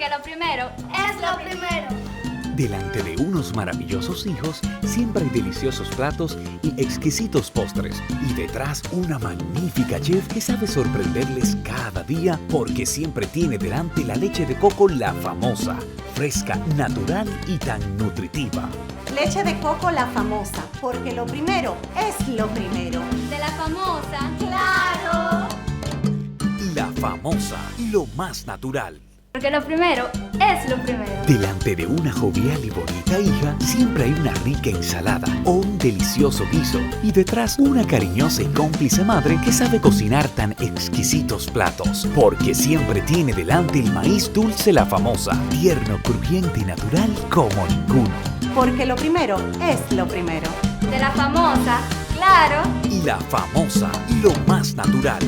Porque lo primero es lo primero. Delante de unos maravillosos hijos, siempre hay deliciosos platos y exquisitos postres. Y detrás, una magnífica chef que sabe sorprenderles cada día porque siempre tiene delante la leche de coco La Famosa. Fresca, natural y tan nutritiva. Leche de coco La Famosa, porque lo primero es lo primero. De La Famosa, claro. La Famosa, lo más natural. Porque lo primero es lo primero. Delante de una jovial y bonita hija, siempre hay una rica ensalada o un delicioso guiso. Y detrás, una cariñosa y cómplice madre que sabe cocinar tan exquisitos platos. Porque siempre tiene delante el maíz dulce La Famosa, tierno, crujiente y natural como ninguno. Porque lo primero es lo primero. De La Famosa, claro. Y La Famosa, lo más natural.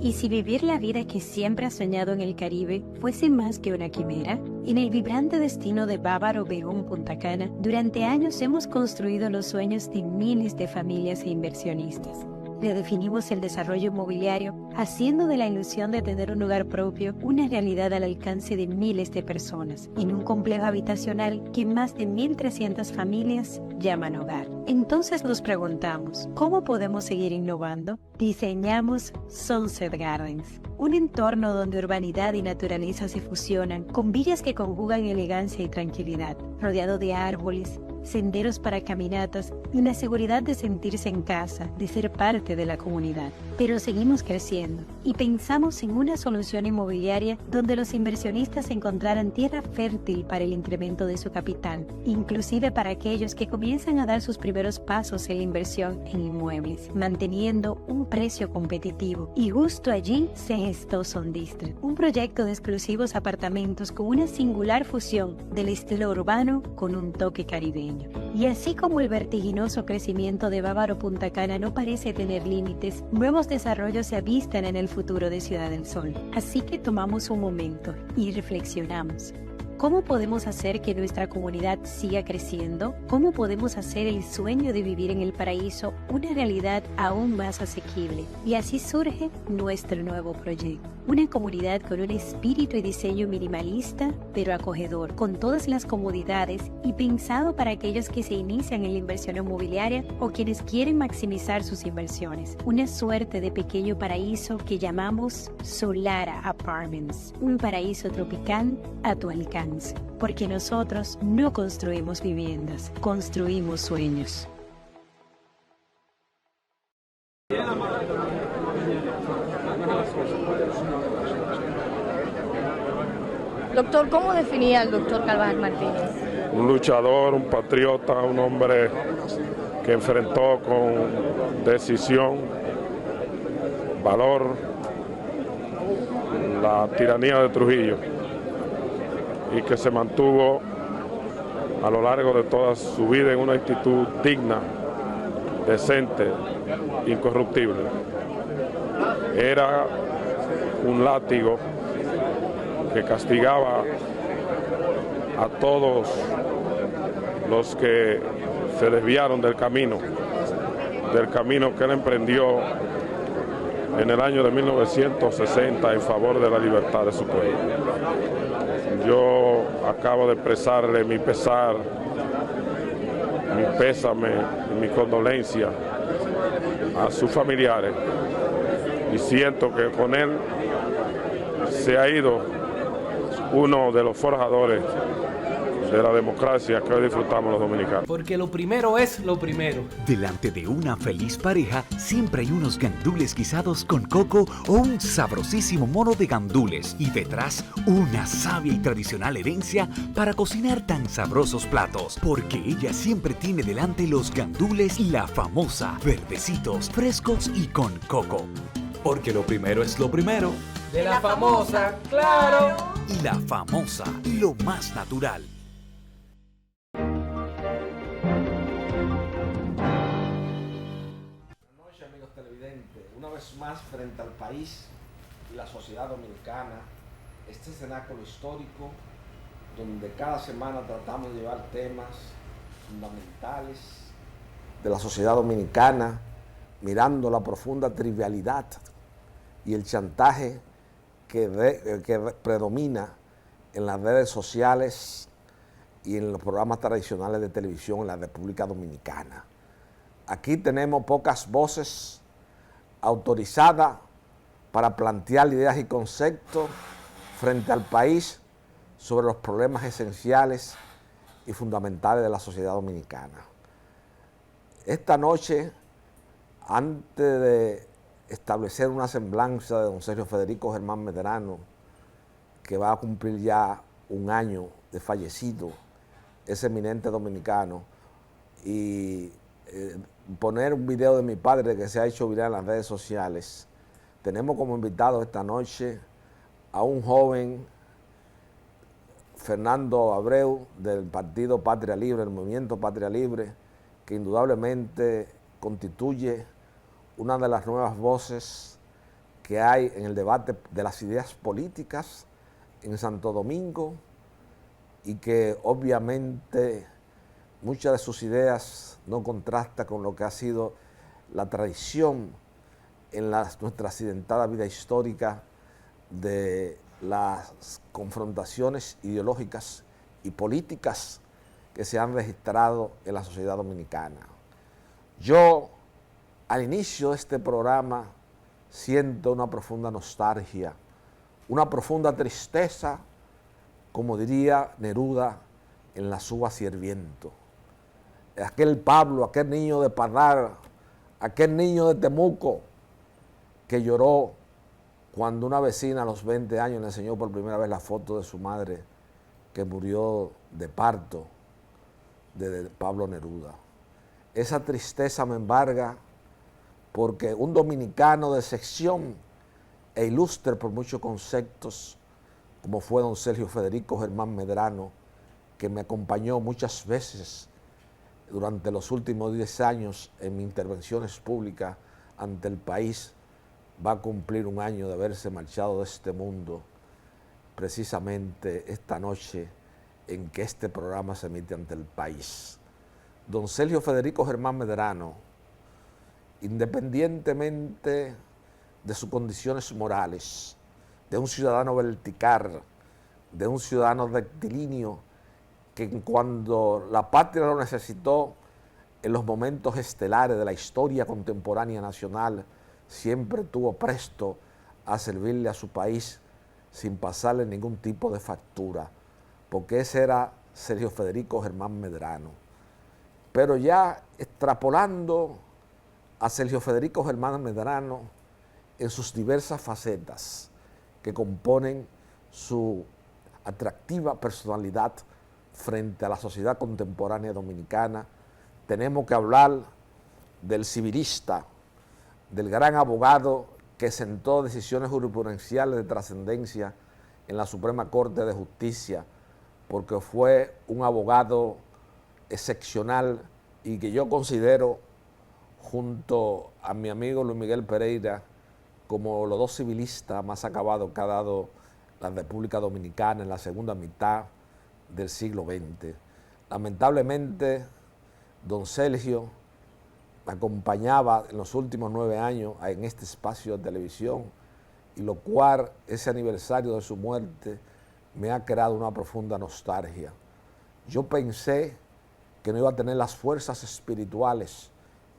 ¿Y si vivir la vida que siempre has soñado en el Caribe fuese más que una quimera? En el vibrante destino de Bávaro Obregón Punta Cana, durante años hemos construido los sueños de miles de familias e inversionistas. Redefinimos el desarrollo inmobiliario, haciendo de la ilusión de tener un lugar propio una realidad al alcance de miles de personas, en un complejo habitacional que más de 1.300 familias llaman hogar. Entonces nos preguntamos, ¿cómo podemos seguir innovando? Diseñamos Sunset Gardens, un entorno donde urbanidad y naturaleza se fusionan, con villas que conjugan elegancia y tranquilidad, rodeado de árboles, senderos para caminatas y la seguridad de sentirse en casa, de ser parte de la comunidad. Pero seguimos creciendo y pensamos en una solución inmobiliaria donde los inversionistas encontraran tierra fértil para el incremento de su capital, inclusive para aquellos que comienzan a dar sus primeros pasos en la inversión en inmuebles, manteniendo un precio competitivo. Y justo allí se gestó Sun District, un proyecto de exclusivos apartamentos con una singular fusión del estilo urbano con un toque caribeño. Y así como el vertiginoso crecimiento de Bávaro Punta Cana no parece tener límites, nuevos desarrollos se avistan en el futuro de Ciudad del Sol. Así que tomamos un momento y reflexionamos. ¿Cómo podemos hacer que nuestra comunidad siga creciendo? ¿Cómo podemos hacer el sueño de vivir en el paraíso una realidad aún más asequible? Y así surge nuestro nuevo proyecto. Una comunidad con un espíritu y diseño minimalista, pero acogedor, con todas las comodidades y pensado para aquellos que se inician en la inversión inmobiliaria o quienes quieren maximizar sus inversiones. Una suerte de pequeño paraíso que llamamos Solara Apartments, un paraíso tropical a tu alcance. Porque nosotros no construimos viviendas, construimos sueños. Doctor, ¿cómo definía al doctor Carvajal Martínez? Un luchador, un patriota, un hombre que enfrentó con decisión, valor, la tiranía de Trujillo y que se mantuvo a lo largo de toda su vida en una actitud digna, decente, incorruptible. Era un látigo que castigaba a todos los que se desviaron del camino que él emprendió en el año de 1960 en favor de la libertad de su pueblo. Yo acabo de expresarle mi pesar, mi pésame y mi condolencia a sus familiares y siento que con él se ha ido uno de los forjadores de la democracia que hoy disfrutamos los dominicanos. Porque lo primero es lo primero. Delante de una feliz pareja, siempre hay unos gandules guisados con coco o un sabrosísimo mono de gandules. Y detrás, una sabia y tradicional herencia para cocinar tan sabrosos platos. Porque ella siempre tiene delante los gandules La Famosa, verdecitos, frescos y con coco. Porque lo primero es lo primero. De La Famosa, claro. Y La Famosa, lo más natural. Buenas noches, amigos televidentes. Una vez más frente al país y la sociedad dominicana, este cenáculo histórico donde cada semana tratamos de llevar temas fundamentales de la sociedad dominicana, mirando la profunda trivialidad y el chantaje que predomina en las redes sociales y en los programas tradicionales de televisión en la República Dominicana. Aquí tenemos pocas voces autorizadas para plantear ideas y conceptos frente al país sobre los problemas esenciales y fundamentales de la sociedad dominicana. Esta noche, antes de establecer una semblanza de don Sergio Federico Germán Medrano, que va a cumplir ya un año de fallecido, ese eminente dominicano, y poner un video de mi padre que se ha hecho viral en las redes sociales, tenemos como invitado esta noche a un joven, Fernando Abreu, del Partido Patria Libre, el Movimiento Patria Libre, que indudablemente constituye una de las nuevas voces que hay en el debate de las ideas políticas en Santo Domingo, y que obviamente muchas de sus ideas no contrastan con lo que ha sido la tradición en nuestra accidentada vida histórica de las confrontaciones ideológicas y políticas que se han registrado en la sociedad dominicana. Yo, al inicio de este programa, siento una profunda nostalgia, una profunda tristeza, como diría Neruda en Las uvas y el viento. Aquel Pablo, aquel niño de Parral, aquel niño de Temuco, que lloró cuando una vecina a los 20 años le enseñó por primera vez la foto de su madre que murió de parto, de Pablo Neruda. Esa tristeza me embarga porque un dominicano de sección e ilustre por muchos conceptos, como fue don Sergio Federico Germán Medrano, que me acompañó muchas veces durante los últimos 10 años en mis intervenciones públicas ante el país, va a cumplir un año de haberse marchado de este mundo, precisamente esta noche en que este programa se emite ante el país. Don Sergio Federico Germán Medrano, independientemente de sus condiciones morales, de un ciudadano vertical, de un ciudadano rectilíneo, que cuando la patria lo necesitó en los momentos estelares de la historia contemporánea nacional, siempre estuvo presto a servirle a su país sin pasarle ningún tipo de factura, porque ese era Sergio Federico Germán Medrano. Pero ya extrapolando a Sergio Federico Germán Medrano en sus diversas facetas que componen su atractiva personalidad frente a la sociedad contemporánea dominicana, tenemos que hablar del civilista, del gran abogado que sentó decisiones jurisprudenciales de trascendencia en la Suprema Corte de Justicia, porque fue un abogado excepcional y que yo considero, junto a mi amigo Luis Miguel Pereira, como los dos civilistas más acabados que ha dado la República Dominicana en la segunda mitad del siglo XX. Lamentablemente, don Sergio me acompañaba en los últimos 9 años en este espacio de televisión, y lo cual ese aniversario de su muerte me ha creado una profunda nostalgia. Yo pensé que no iba a tener las fuerzas espirituales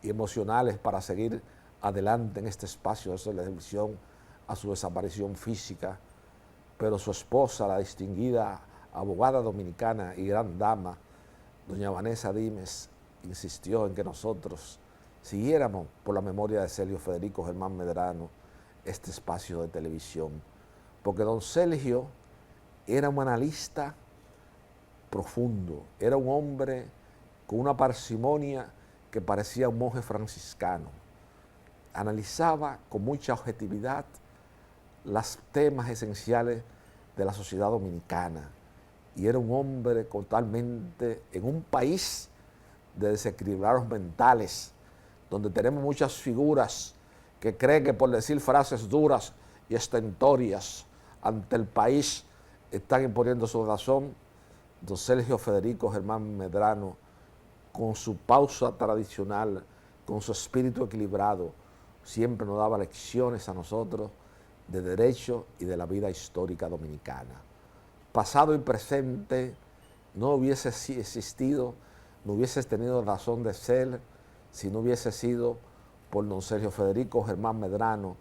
y emocionales para seguir adelante en este espacio de televisión a su desaparición física, pero su esposa, la distinguida abogada dominicana y gran dama, doña Vanessa Dimes, insistió en que nosotros siguiéramos por la memoria de Sergio Federico Germán Medrano este espacio de televisión, porque don Sergio era un analista profundo, era un hombre con una parsimonia que parecía un monje franciscano. Analizaba con mucha objetividad los temas esenciales de la sociedad dominicana, y era un hombre totalmente en un país de desequilibrados mentales, donde tenemos muchas figuras que creen que por decir frases duras y estentorias ante el país están imponiendo su razón. Don Sergio Federico Germán Medrano, con su pausa tradicional, con su espíritu equilibrado, siempre nos daba lecciones a nosotros de derecho y de la vida histórica dominicana. Pasado y presente no hubiese existido, no hubiese tenido razón de ser si no hubiese sido por don Sergio Federico Germán Medrano,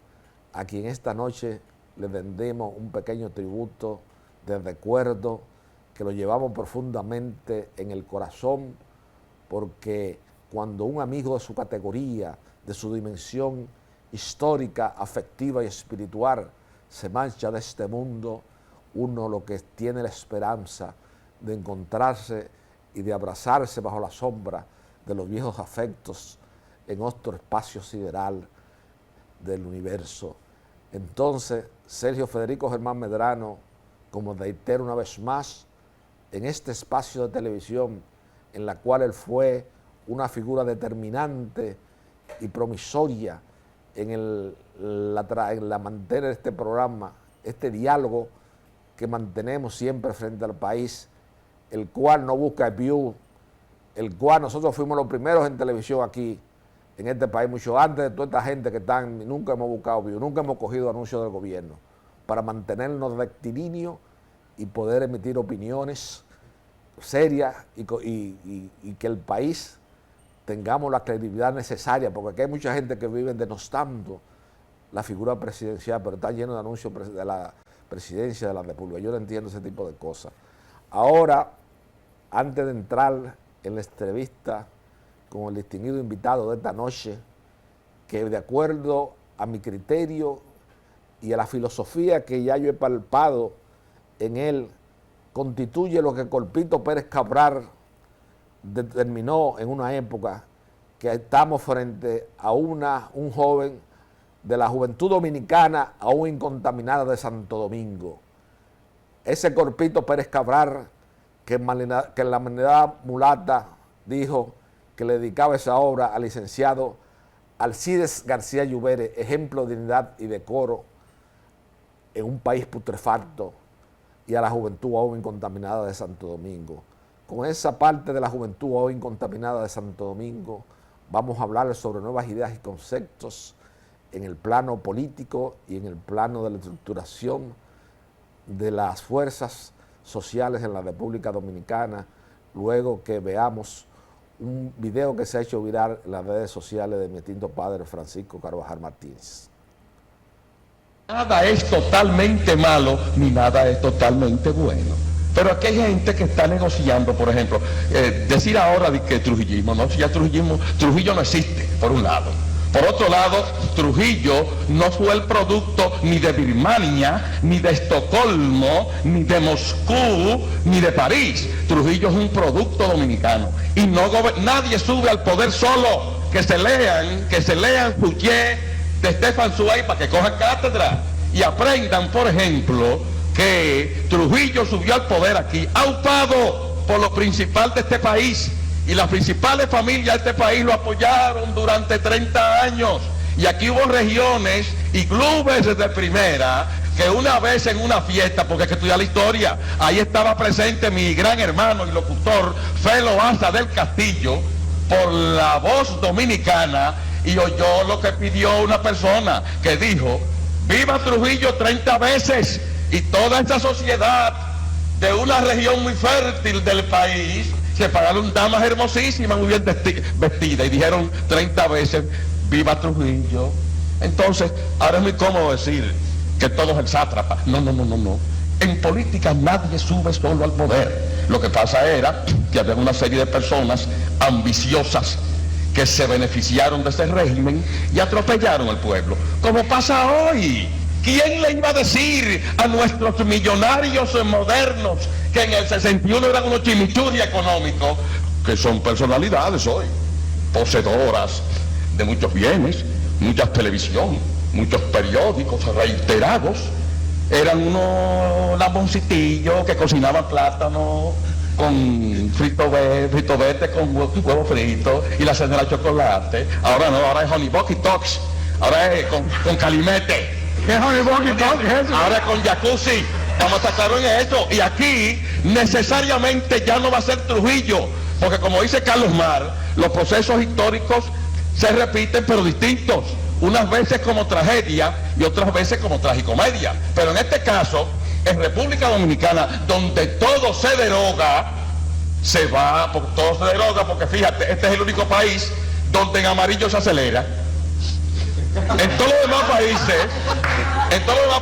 a quien esta noche le rendimos un pequeño tributo de recuerdo que lo llevamos profundamente en el corazón, porque cuando un amigo de su categoría, de su dimensión histórica, afectiva y espiritual se marcha de este mundo, uno lo que tiene la esperanza de encontrarse y de abrazarse bajo la sombra de los viejos afectos en otro espacio sideral del universo. Entonces, Sergio Federico Germán Medrano, como reitero una vez más, en este espacio de televisión en la cual él fue una figura determinante y promisoria en la mantener este programa, este diálogo que mantenemos siempre frente al país, el cual no busca view, el cual nosotros fuimos los primeros en televisión aquí, en este país, mucho antes de toda esta gente que están, nunca hemos buscado view, nunca hemos cogido anuncios del gobierno, para mantenernos rectilíneos y poder emitir opiniones serias y que el país tengamos la credibilidad necesaria, porque aquí hay mucha gente que vive denostando la figura presidencial, pero está lleno de anuncios de la presidencia de la República. Yo no entiendo ese tipo de cosas. Ahora, antes de entrar en la entrevista con el distinguido invitado de esta noche, que de acuerdo a mi criterio y a la filosofía que ya yo he palpado en él, constituye lo que Corpito Pérez Cabral determinó en una época, que estamos frente a un joven de la juventud dominicana aún incontaminada de Santo Domingo. Ese Corpito Pérez Cabral que en la humanidad mulata dijo que le dedicaba esa obra al licenciado Alcides García Lluvere, ejemplo de dignidad y decoro en un país putrefacto, y a la juventud aún incontaminada de Santo Domingo. Con esa parte de la juventud aún incontaminada de Santo Domingo, vamos a hablar sobre nuevas ideas y conceptos en el plano político y en el plano de la estructuración de las fuerzas sociales en la República Dominicana, luego que veamos un video que se ha hecho viral en las redes sociales de mi distinto padre Francisco Carvajal Martínez. Nada es totalmente malo, ni nada es totalmente bueno. Pero aquí hay gente que está negociando, por ejemplo, decir ahora de que trujillismo, no, si ya Trujillo no existe, por un lado. Por otro lado, Trujillo no fue el producto ni de Birmania, ni de Estocolmo, ni de Moscú, ni de París. Trujillo es un producto dominicano. Y nadie sube al poder solo. Que se lean Fouché de Stefan Zweig para que cojan cátedra y aprendan, por ejemplo, que Trujillo subió al poder aquí, aupado por lo principal de este país, y las principales familias de este país lo apoyaron durante 30 años, y aquí hubo regiones y clubes de primera que una vez en una fiesta, porque hay que estudiar la historia, ahí estaba presente mi gran hermano y locutor Felo Asa del Castillo, por La Voz Dominicana, y oyó lo que pidió una persona que dijo: viva Trujillo 30 veces, y toda esta sociedad de una región muy fértil del país se pararon damas hermosísimas, muy bien vestidas, y dijeron 30 veces viva Trujillo. Entonces, ahora es muy cómodo decir que todo es el sátrapa. No. En política nadie sube solo al poder. Lo que pasa era que había una serie de personas ambiciosas que se beneficiaron de ese régimen y atropellaron al pueblo, como pasa hoy. ¿Quién le iba a decir a nuestros millonarios modernos que en el 61 eran unos chimichurri económicos, que son personalidades hoy, poseedoras de muchos bienes, mucha televisión, muchos periódicos reiterados? Eran unos lamboncitillos que cocinaban plátano con frito verde con huevo frito y la cena de chocolate. Ahora no, ahora es honey bucket talks, ahora es con calimete. ¿Qué es honey bucket talks? Ahora es con jacuzzi. Vamos a estar claros en eso. Y aquí necesariamente ya no va a ser Trujillo, porque como dice Carlos Mar, los procesos históricos se repiten pero distintos. unas veces como tragedia y otras veces como tragicomedia. Pero en este caso, en República Dominicana, donde todo se deroga, se va, todo se deroga, porque fíjate, este es el único país donde en amarillo se acelera. En todos los demás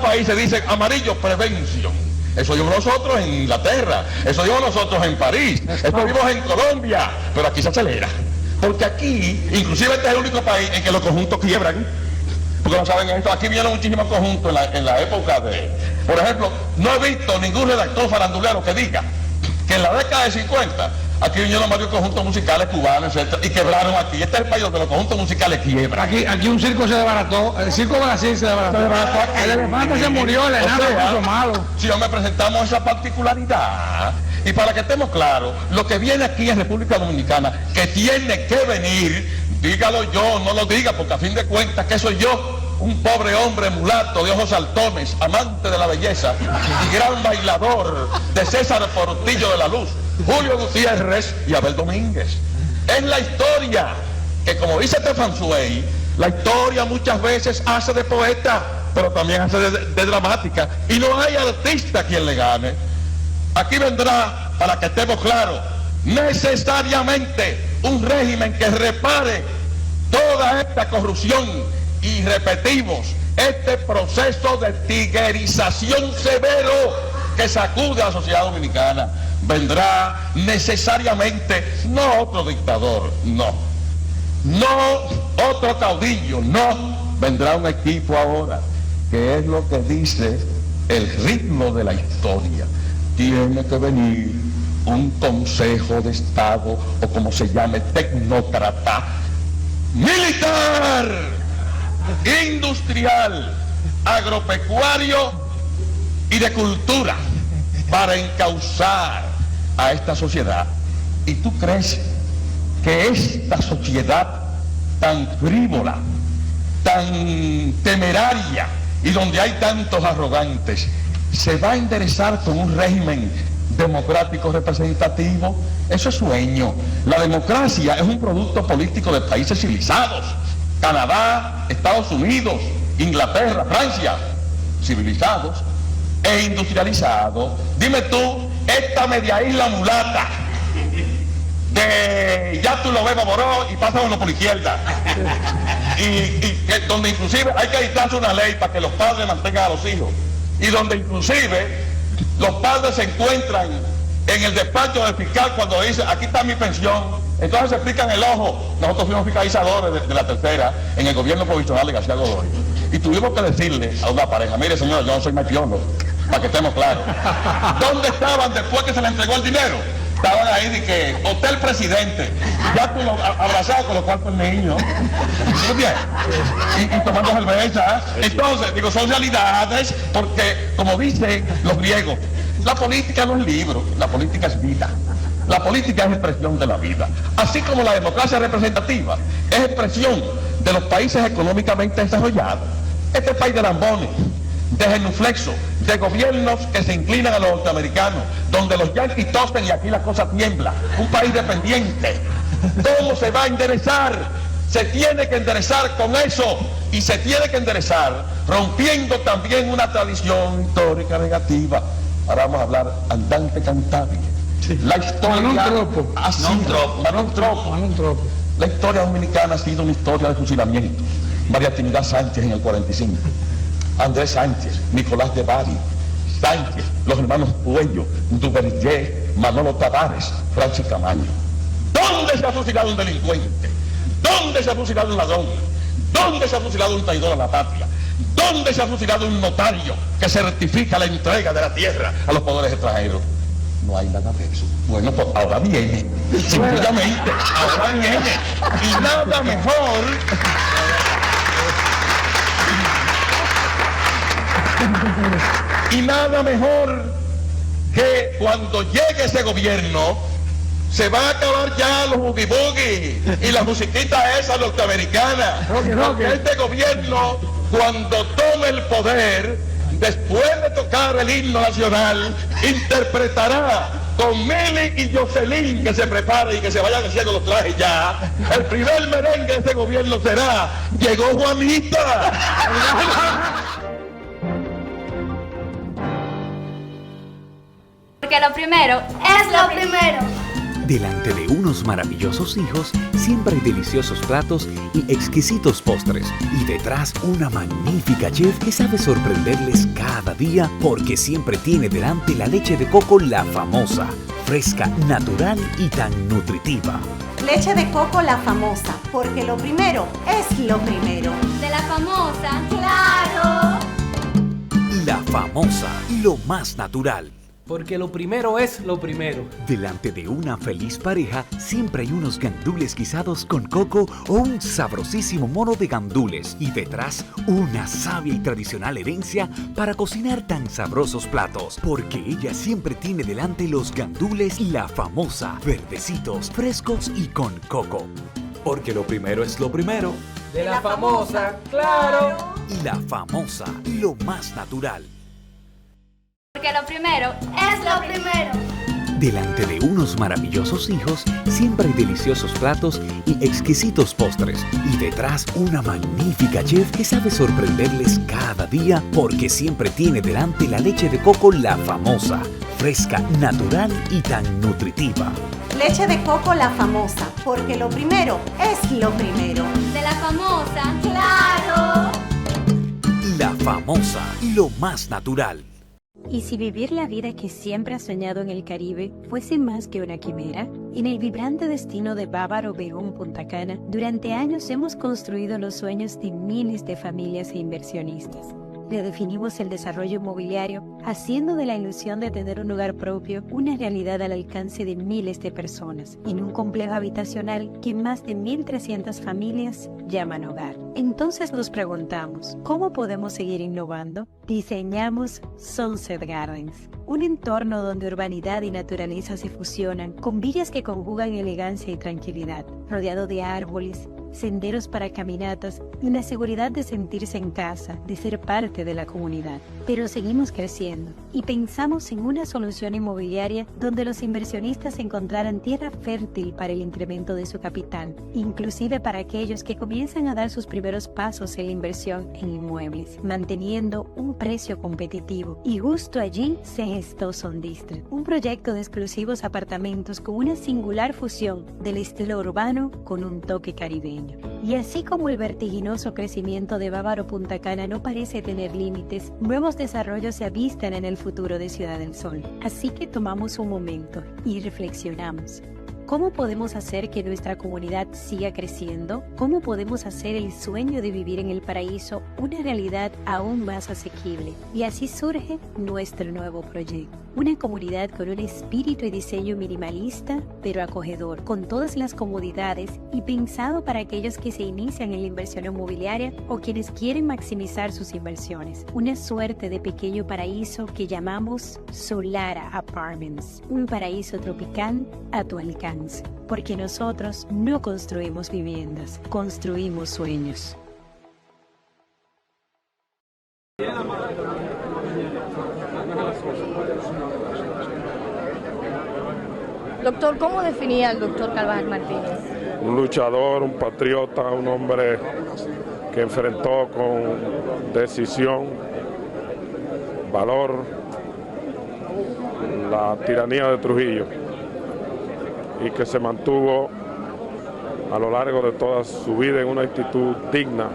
países dicen amarillo, prevención. Eso vimos nosotros en Inglaterra, eso vimos nosotros en París, eso vimos en Colombia, pero aquí se acelera. Porque aquí, inclusive este es el único país en que los conjuntos quiebran. Porque no saben esto, aquí vienen muchísimos conjuntos en la época de... Por ejemplo, no he visto ningún redactor farandulero que diga que en la década de 50 aquí vinieron varios conjuntos musicales cubanos, etc., y quebraron aquí. Este es el país donde los conjuntos musicales quiebran. Aquí un circo se desbarató, el circo Brasil se desbarató. El elefante se murió, el enano se puso malo. Si no me presentamos esa particularidad, y para que estemos claros, lo que viene aquí en República Dominicana, que tiene que venir, dígalo yo, no lo diga, porque a fin de cuentas, ¿qué soy yo? Un pobre hombre mulato de ojos saltones, amante de la belleza y gran bailador de César Portillo de la Luz, Julio Gutiérrez y Abel Domínguez. Es la historia que, como dice Stefan Zweig, la historia muchas veces hace de poeta, pero también hace de dramática, y no hay artista quien le gane. Aquí vendrá, para que estemos claros, necesariamente un régimen que repare toda esta corrupción y repetimos, este proceso de tiguerización severo que sacude a la sociedad dominicana. Vendrá necesariamente no otro dictador, no otro caudillo, no, vendrá un equipo ahora, que es lo que dice el ritmo de la historia. Tiene que venir un consejo de Estado, o como se llame, tecnócrata, militar, industrial, agropecuario y de cultura, para encauzar a esta sociedad. ¿Y tú crees que esta sociedad tan frívola, tan temeraria y donde hay tantos arrogantes, se va a enderezar con un régimen democrático representativo? Eso es sueño. La democracia es un producto político de países civilizados. Canadá, Estados Unidos, Inglaterra, Francia, civilizados e industrializados. Dime tú, esta media isla mulata, que ya tú lo ves Baboró y pasa uno por la izquierda, y donde inclusive hay que dictarse una ley para que los padres mantengan a los hijos, y donde inclusive los padres se encuentran en el despacho del fiscal cuando dice, aquí está mi pensión. Entonces se explican el ojo. Nosotros fuimos fiscalizadores de la tercera en el gobierno provisional de García Godoy, y tuvimos que decirle a una pareja, mire señora, yo no soy maipiono, para que estemos claros. ¿Dónde estaban después que se le entregó el dinero? Estaban ahí de que Hotel Presidente, ya tú lo abrazado con los cuartos niños, ¿sí bien? Y tomando cerveza. Entonces, digo, son realidades, porque como dicen los griegos, la política no es libro, la política es vida. La política es expresión de la vida. Así como la democracia representativa es expresión de los países económicamente desarrollados. Este país de lambones, de genuflexos, de gobiernos que se inclinan a los norteamericanos, donde los yanquis tosen y aquí la cosa tiembla. Un país dependiente. ¿Cómo se va a enderezar? Se tiene que enderezar con eso, y se tiene que enderezar rompiendo también una tradición histórica negativa. Ahora vamos a hablar andante cantable. Sí. La historia La historia dominicana ha sido una historia de fusilamiento. María Trinidad Sánchez en el 45, Andrés Sánchez, Nicolás de Bari, Sánchez, los hermanos Puello, Duvergé, Manolo Tavares, Francis Camaño. ¿Dónde se ha fusilado un delincuente? ¿Dónde se ha fusilado un ladrón? ¿Dónde se ha fusilado un traidor a la patria? ¿Dónde se ha fusilado un notario que certifica la entrega de la tierra a los poderes extranjeros? No hay nada de eso. Bueno, pues ahora viene, simplemente, ahora viene. Y nada mejor, que cuando llegue ese gobierno, se va a acabar ya los boogie boogie y la musiquita esa norteamericana. Porque este gobierno, cuando tome el poder, después de tocar el himno nacional, interpretará con Mili y Jocelyn, que se preparen y que se vayan haciendo los trajes ya. El primer merengue de este gobierno será Llegó Juanita. Porque lo primero es lo primero. Delante de unos maravillosos hijos, siempre hay deliciosos platos y exquisitos postres. Y detrás una magnífica chef que sabe sorprenderles cada día porque siempre tiene delante la leche de coco La Famosa, fresca, natural y tan nutritiva. Leche de coco La Famosa, porque lo primero es lo primero. De La Famosa, claro. La Famosa, lo más natural. Porque lo primero es lo primero. Delante de una feliz pareja siempre hay unos gandules guisados con coco o un sabrosísimo mono de gandules y detrás una sabia y tradicional herencia para cocinar tan sabrosos platos, porque ella siempre tiene delante los gandules La Famosa, verdecitos, frescos y con coco. Porque lo primero es lo primero. De La Famosa, claro. Y La Famosa, lo más natural. Porque lo primero es lo primero. Delante de unos maravillosos hijos, siempre hay deliciosos platos y exquisitos postres. Y detrás una magnífica chef que sabe sorprenderles cada día porque siempre tiene delante la leche de coco La Famosa, fresca, natural y tan nutritiva. Leche de coco La Famosa, porque lo primero es lo primero. De La Famosa, claro. La Famosa, lo más natural. ¿Y si vivir la vida que siempre has soñado en el Caribe fuese más que una quimera? En el vibrante destino de Bávaro Obregón Punta Cana, durante años hemos construido los sueños de miles de familias e inversionistas. Redefinimos el desarrollo inmobiliario, haciendo de la ilusión de tener un hogar propio una realidad al alcance de miles de personas, en un complejo habitacional que más de 1.300 familias llaman hogar. Entonces nos preguntamos, ¿cómo podemos seguir innovando? Diseñamos Sunset Gardens, un entorno donde urbanidad y naturaleza se fusionan, con villas que conjugan elegancia y tranquilidad, rodeado de árboles, senderos para caminatas y la seguridad de sentirse en casa, de ser parte de la comunidad. Pero seguimos creciendo y pensamos en una solución inmobiliaria donde los inversionistas encontraran tierra fértil para el incremento de su capital, inclusive para aquellos que comienzan a dar sus primeros pasos en la inversión en inmuebles, manteniendo un precio competitivo. Y justo allí se gestó Sun District, un proyecto de exclusivos apartamentos con una singular fusión del estilo urbano con un toque caribeño. Y así como el vertiginoso crecimiento de Bávaro Punta Cana no parece tener límites, nuevos desarrollos se avistan en el futuro de Ciudad del Sol. Así que tomamos un momento y reflexionamos. ¿Cómo podemos hacer que nuestra comunidad siga creciendo? ¿Cómo podemos hacer el sueño de vivir en el paraíso una realidad aún más asequible? Y así surge nuestro nuevo proyecto. Una comunidad con un espíritu y diseño minimalista, pero acogedor, con todas las comodidades y pensado para aquellos que se inician en la inversión inmobiliaria o quienes quieren maximizar sus inversiones. Una suerte de pequeño paraíso que llamamos Solara Apartments, un paraíso tropical a tu alcance. Porque nosotros no construimos viviendas, construimos sueños. Doctor, ¿cómo definía al doctor Carvajal Martínez? Un luchador, un patriota, un hombre que enfrentó con decisión, valor, la tiranía de Trujillo y que se mantuvo a lo largo de toda su vida en una actitud digna,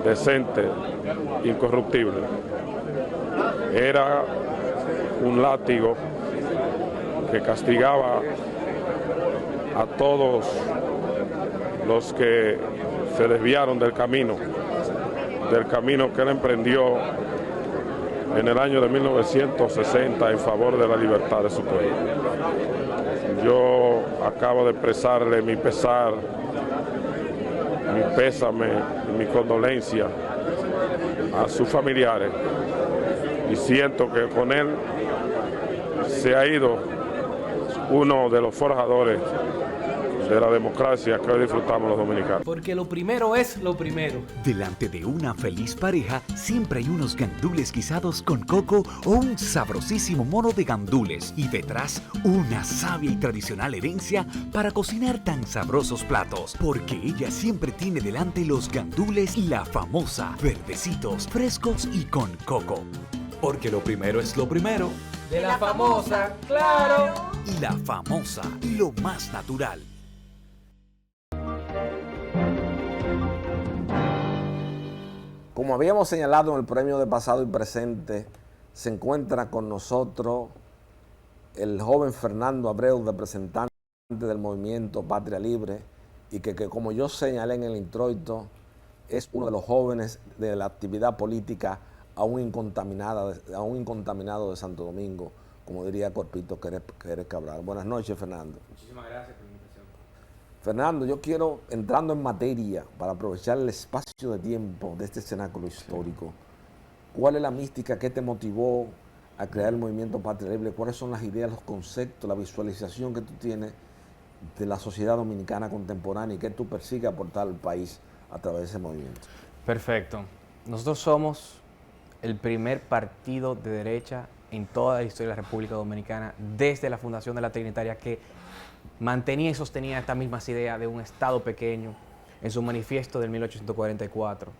decente, incorruptible. Era un látigo que castigaba a todos los que se desviaron del camino que él emprendió en el año de 1960 en favor de la libertad de su pueblo. Yo acabo de expresarle mi pesar, mi pésame y mi condolencia a sus familiares y siento que con él se ha ido uno de los forjadores de la democracia que hoy disfrutamos los dominicanos. Porque lo primero es lo primero. Delante de una feliz pareja siempre hay unos gandules guisados con coco o un sabrosísimo mono de gandules y detrás una sabia y tradicional herencia para cocinar tan sabrosos platos. Porque ella siempre tiene delante los gandules y la famosa, verdecitos, frescos y con coco. Porque lo primero es lo primero. De la famosa, claro. Y la famosa, lo más natural. Como habíamos señalado en el premio de pasado y presente, se encuentra con nosotros el joven Fernando Abreu, representante del movimiento Patria Libre, y que como yo señalé en el introito, es uno de los jóvenes de la actividad política aún incontaminado de Santo Domingo, como diría Corpito Querés Cabral. Buenas noches, Fernando. Muchísimas gracias por la invitación. Fernando, yo quiero, entrando en materia, para aprovechar el espacio de tiempo de este cenáculo histórico, ¿cuál es la mística que te motivó a crear el movimiento Patria Libre? ¿Cuáles son las ideas, los conceptos, la visualización que tú tienes de la sociedad dominicana contemporánea y que tú persigues aportar al país a través de ese movimiento? Perfecto. Nosotros somos el primer partido de derecha en toda la historia de la República Dominicana, desde la fundación de la Trinitaria, que mantenía y sostenía estas mismas ideas de un Estado pequeño en su manifiesto del 1844.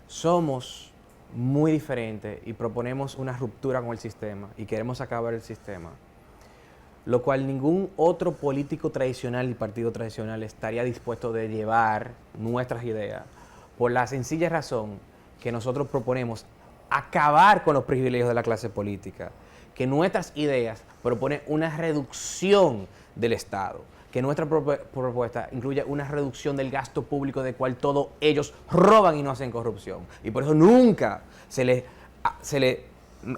Somos muy diferentes y proponemos una ruptura con el sistema y queremos acabar el sistema, lo cual ningún otro político tradicional y partido tradicional estaría dispuesto de llevar nuestras ideas, por la sencilla razón que nosotros proponemos acabar con los privilegios de la clase política, que nuestras ideas proponen una reducción del Estado, que nuestra propuesta incluye una reducción del gasto público de cual todos ellos roban y no hacen corrupción. Y por eso nunca se le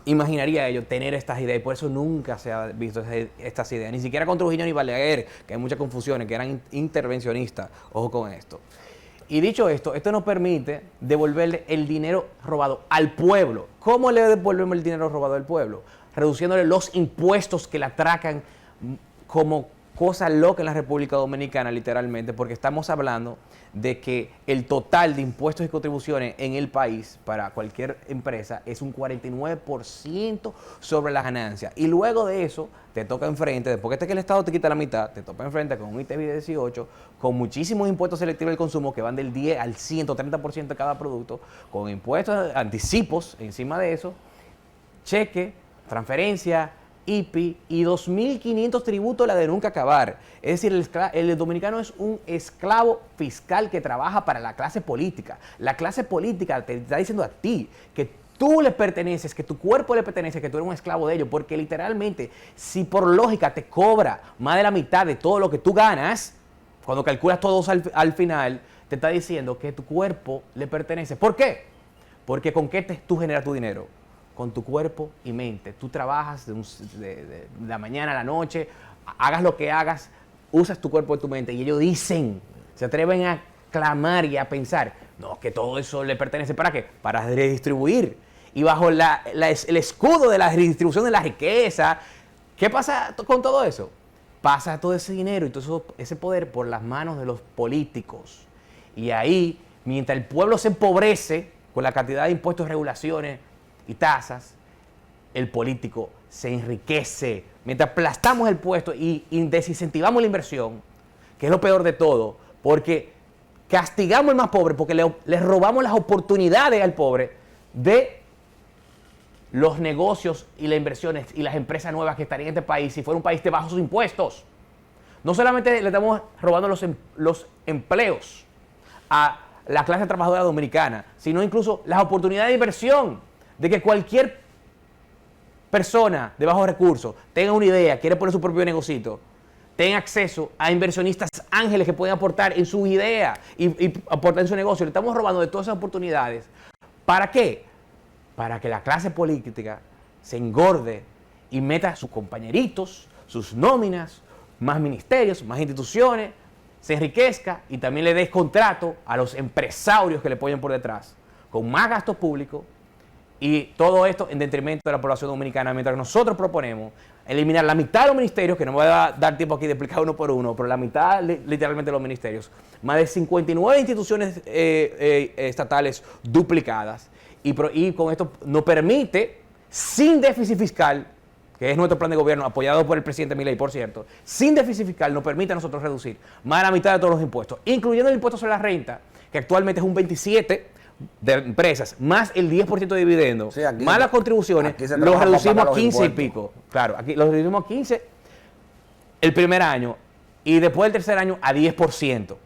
imaginaría a ellos tener estas ideas, y por eso nunca se ha visto estas ideas, ni siquiera con Trujillo ni Balaguer, que hay muchas confusiones, que eran intervencionistas. Ojo con esto. Y dicho esto, esto nos permite devolverle el dinero robado al pueblo. ¿Cómo le devolvemos el dinero robado al pueblo? Reduciéndole los impuestos que le atracan como cosa loca en la República Dominicana, literalmente, porque estamos hablando de que el total de impuestos y contribuciones en el país para cualquier empresa es un 49% sobre la ganancia. Y luego de eso, te toca enfrente, después que el Estado te quita la mitad, te toca enfrente con un ITV de 18, con muchísimos impuestos selectivos del consumo que van del 10 al 130% de cada producto, con impuestos, anticipos encima de eso, cheque, transferencia, IPI y 2.500 tributos, la de nunca acabar. Es decir, el dominicano es un esclavo fiscal que trabaja para la clase política. La clase política te está diciendo a ti que tú le perteneces, que tu cuerpo le pertenece, que tú eres un esclavo de ellos, porque literalmente, si por lógica te cobra más de la mitad de todo lo que tú ganas, cuando calculas todos al final, te está diciendo que tu cuerpo le pertenece. ¿Por qué? Porque ¿con qué tú generas tu dinero? Con tu cuerpo y mente. Tú trabajas de la mañana a la noche, hagas lo que hagas, usas tu cuerpo y tu mente. Y ellos dicen, se atreven a clamar y a pensar, no, que todo eso le pertenece. ¿Para qué? Para redistribuir. Y bajo el escudo de la redistribución de la riqueza, ¿qué pasa con todo eso? Pasa todo ese dinero y todo ese poder por las manos de los políticos. Y ahí, mientras el pueblo se empobrece con la cantidad de impuestos, regulaciones y tasas, el político se enriquece. Mientras aplastamos el puesto y desincentivamos la inversión, que es lo peor de todo, porque castigamos al más pobre, porque le robamos las oportunidades al pobre de los negocios y las inversiones y las empresas nuevas que estarían en este país si fuera un país de bajos impuestos. No solamente le estamos robando los empleos a la clase trabajadora dominicana, sino incluso las oportunidades de inversión, de que cualquier persona de bajos recursos tenga una idea, quiere poner su propio negocito, tenga acceso a inversionistas ángeles que pueden aportar en su idea y aportar en su negocio. Le estamos robando de todas esas oportunidades. ¿Para qué? Para que la clase política se engorde y meta sus compañeritos, sus nóminas, más ministerios, más instituciones, se enriquezca y también le dé contrato a los empresarios que le apoyan por detrás, con más gasto público. Y todo esto en detrimento de la población dominicana, mientras nosotros proponemos eliminar la mitad de los ministerios, que no me voy a dar tiempo aquí de explicar uno por uno, pero la mitad literalmente de los ministerios, más de 59 instituciones estatales duplicadas, y con esto nos permite, sin déficit fiscal, que es nuestro plan de gobierno, apoyado por el presidente Milei, por cierto, sin déficit fiscal nos permite a nosotros reducir más de la mitad de todos los impuestos, incluyendo el impuesto sobre la renta, que actualmente es un 27% de empresas, más el 10% de dividendos, sí, más las contribuciones, los reducimos a 15 y pico. Claro, aquí los reducimos a 15 el primer año y después del tercer año a 10%.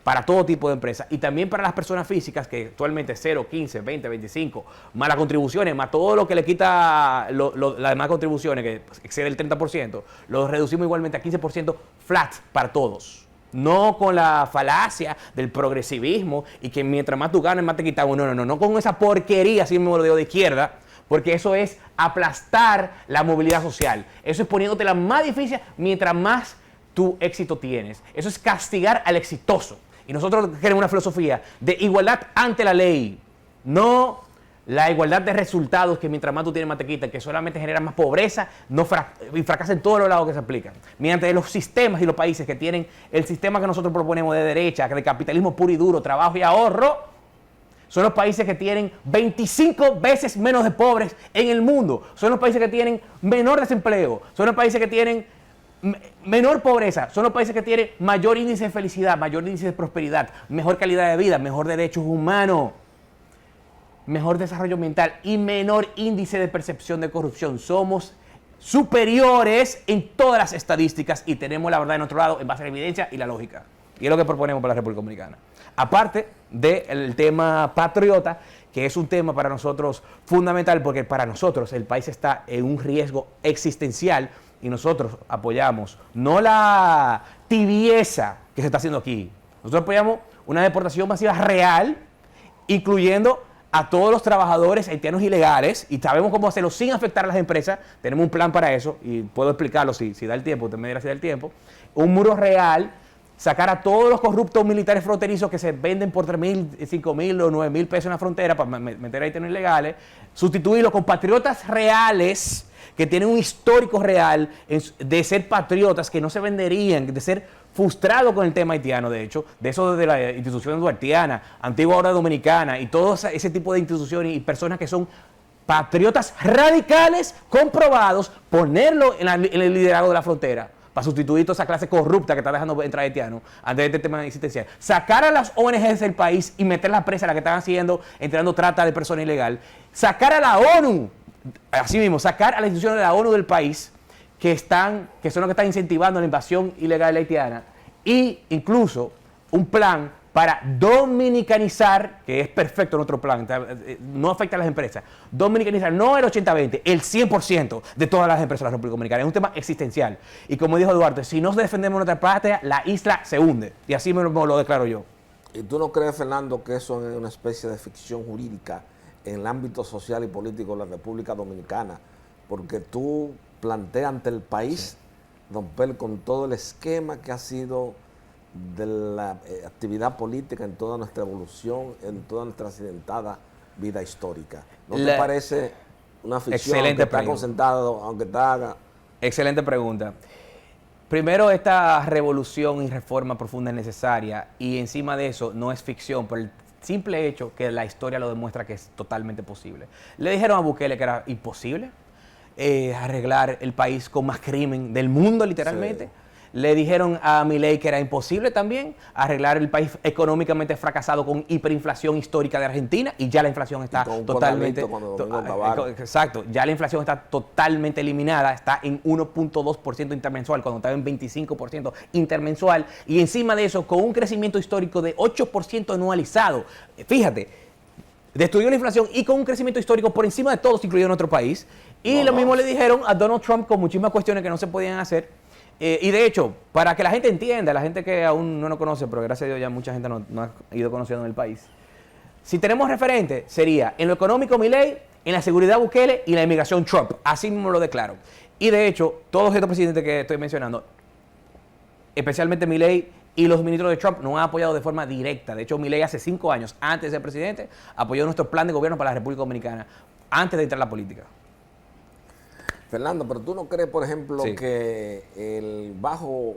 Para todo tipo de empresas y también para las personas físicas que actualmente 0, 15, 20, 25, más las contribuciones, más todo lo que le quita las demás contribuciones que excede el 30%, lo reducimos igualmente a 15% flat para todos. No con la falacia del progresivismo y que mientras más tú ganes, más te quitamos. No con esa porquería, así mismo lo digo, de izquierda, porque eso es aplastar la movilidad social. Eso es poniéndote la más difícil mientras más tu éxito tienes. Eso es castigar al exitoso. Y nosotros queremos una filosofía de igualdad ante la ley, no la igualdad de resultados que mientras más tú tienes más te quitan, que solamente generan más pobreza y fracasan en todos los lados que se aplican. Mediante los sistemas y los países que tienen el sistema que nosotros proponemos de derecha, de capitalismo puro y duro, trabajo y ahorro, son los países que tienen 25 veces menos de pobres en el mundo. Son los países que tienen menor desempleo, son los países que tienen menor pobreza, son los países que tienen mayor índice de felicidad, mayor índice de prosperidad, mejor calidad de vida, mejor derechos humanos, mejor desarrollo ambiental y menor índice de percepción de corrupción. Somos superiores en todas las estadísticas y tenemos la verdad de nuestro lado en base a la evidencia y la lógica. Y es lo que proponemos para la República Dominicana. Aparte del tema patriota, que es un tema para nosotros fundamental, porque para nosotros el país está en un riesgo existencial y nosotros apoyamos no la tibieza que se está haciendo aquí. Nosotros apoyamos una deportación masiva real, incluyendo a todos los trabajadores haitianos ilegales, y sabemos cómo hacerlo sin afectar a las empresas. Tenemos un plan para eso y puedo explicarlo si da el tiempo, usted me dirá si da el tiempo. Un muro real, sacar a todos los corruptos militares fronterizos que se venden por 3.000, 5.000 o 9.000 pesos en la frontera para meter haitianos ilegales, sustituirlos con patriotas reales que tienen un histórico real de ser patriotas, que no se venderían, de ser frustrados con el tema haitiano, de hecho, de eso de la institución duartiana, Antigua Orden Dominicana y todo ese tipo de instituciones y personas que son patriotas radicales, comprobados, ponerlo en el liderazgo de la frontera para sustituir toda esa clase corrupta que está dejando entrar haitianos ante este tema existencial. Sacar a las ONGs del país y meter la presa a la que están haciendo, entrenando trata de personas ilegal. Sacar a la ONU, así mismo, sacar a las instituciones de la ONU del país que son los que están incentivando la invasión ilegal haitiana, y incluso un plan para dominicanizar, que es perfecto nuestro plan, no afecta a las empresas, dominicanizar no el 80-20, el 100% de todas las empresas de la República Dominicana. Es un tema existencial. Y como dijo Duarte, si no defendemos nuestra patria, la isla se hunde. Y así me lo declaro yo. ¿Y tú no crees, Fernando, que eso es una especie de ficción jurídica en el ámbito social y político de la República Dominicana? Porque tú planteas ante el país romper con todo el esquema que ha sido de la actividad política en toda nuestra evolución, en toda nuestra accidentada vida histórica. ¿No te parece una ficción que está concentrado, aunque te haga? Excelente pregunta. Primero, esta revolución y reforma profunda es necesaria, y encima de eso no es ficción por el simple hecho que la historia lo demuestra que es totalmente posible. Le dijeron a Bukele que era imposible arreglar el país con más crimen del mundo, literalmente. Sí. Le dijeron a Milei que era imposible también arreglar el país económicamente fracasado con hiperinflación histórica de Argentina, y ya la inflación está totalmente... Exacto, ya la inflación está totalmente eliminada, está en 1.2% intermensual cuando estaba en 25% intermensual, y encima de eso con un crecimiento histórico de 8% anualizado. Fíjate, destruyó la inflación y con un crecimiento histórico por encima de todos, incluido nuestro país. Y lo mismo le dijeron a Donald Trump con muchísimas cuestiones que no se podían hacer. Y de hecho, para que la gente entienda, la gente que aún no nos conoce, pero gracias a Dios ya mucha gente no ha ido conociendo en el país. Si tenemos referente, sería en lo económico Milei, en la seguridad Bukele y en la inmigración Trump. Así mismo lo declaro. Y de hecho, todos estos presidentes que estoy mencionando, especialmente Milei y los ministros de Trump, nos han apoyado de forma directa. De hecho, Milei hace 5 años, antes de ser presidente, apoyó nuestro plan de gobierno para la República Dominicana, antes de entrar a la política. Fernando, pero tú no crees, por ejemplo, Sí. que el bajo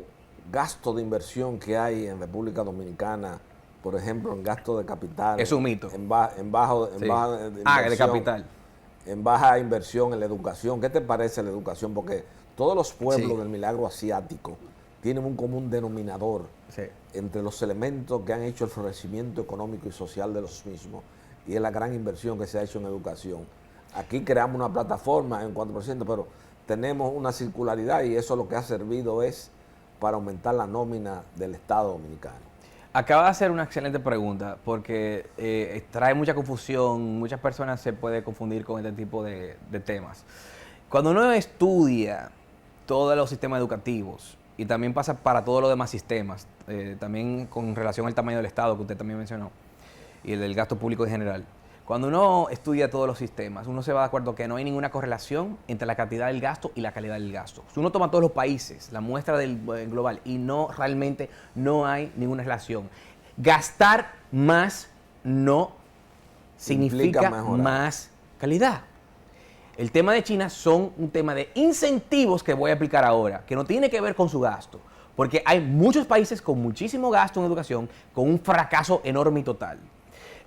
gasto de inversión que hay en República Dominicana, por ejemplo, en gasto de capital, Es un mito. en Sí. baja de inversión, capital. en baja inversión en la educación, ¿qué te parece la educación? Porque todos los pueblos Sí. del milagro asiático tienen un común denominador Sí. entre los elementos que han hecho el florecimiento económico y social de los mismos, y es la gran inversión que se ha hecho en educación. Aquí creamos una plataforma en 4%, pero tenemos una circularidad y eso lo que ha servido es para aumentar la nómina del Estado Dominicano. Acaba de hacer una excelente pregunta porque trae mucha confusión, muchas personas se pueden confundir con este tipo de temas. Cuando uno estudia todos los sistemas educativos, y también pasa para todos los demás sistemas, también con relación al tamaño del Estado que usted también mencionó, y el del gasto público en general, cuando uno estudia todos los sistemas, uno se va de acuerdo que no hay ninguna correlación entre la cantidad del gasto y la calidad del gasto. Si uno toma todos los países, la muestra del global, y realmente no hay ninguna relación. Gastar más no significa más calidad. El tema de China son un tema de incentivos que voy a explicar ahora, que no tiene que ver con su gasto, porque hay muchos países con muchísimo gasto en educación, con un fracaso enorme y total.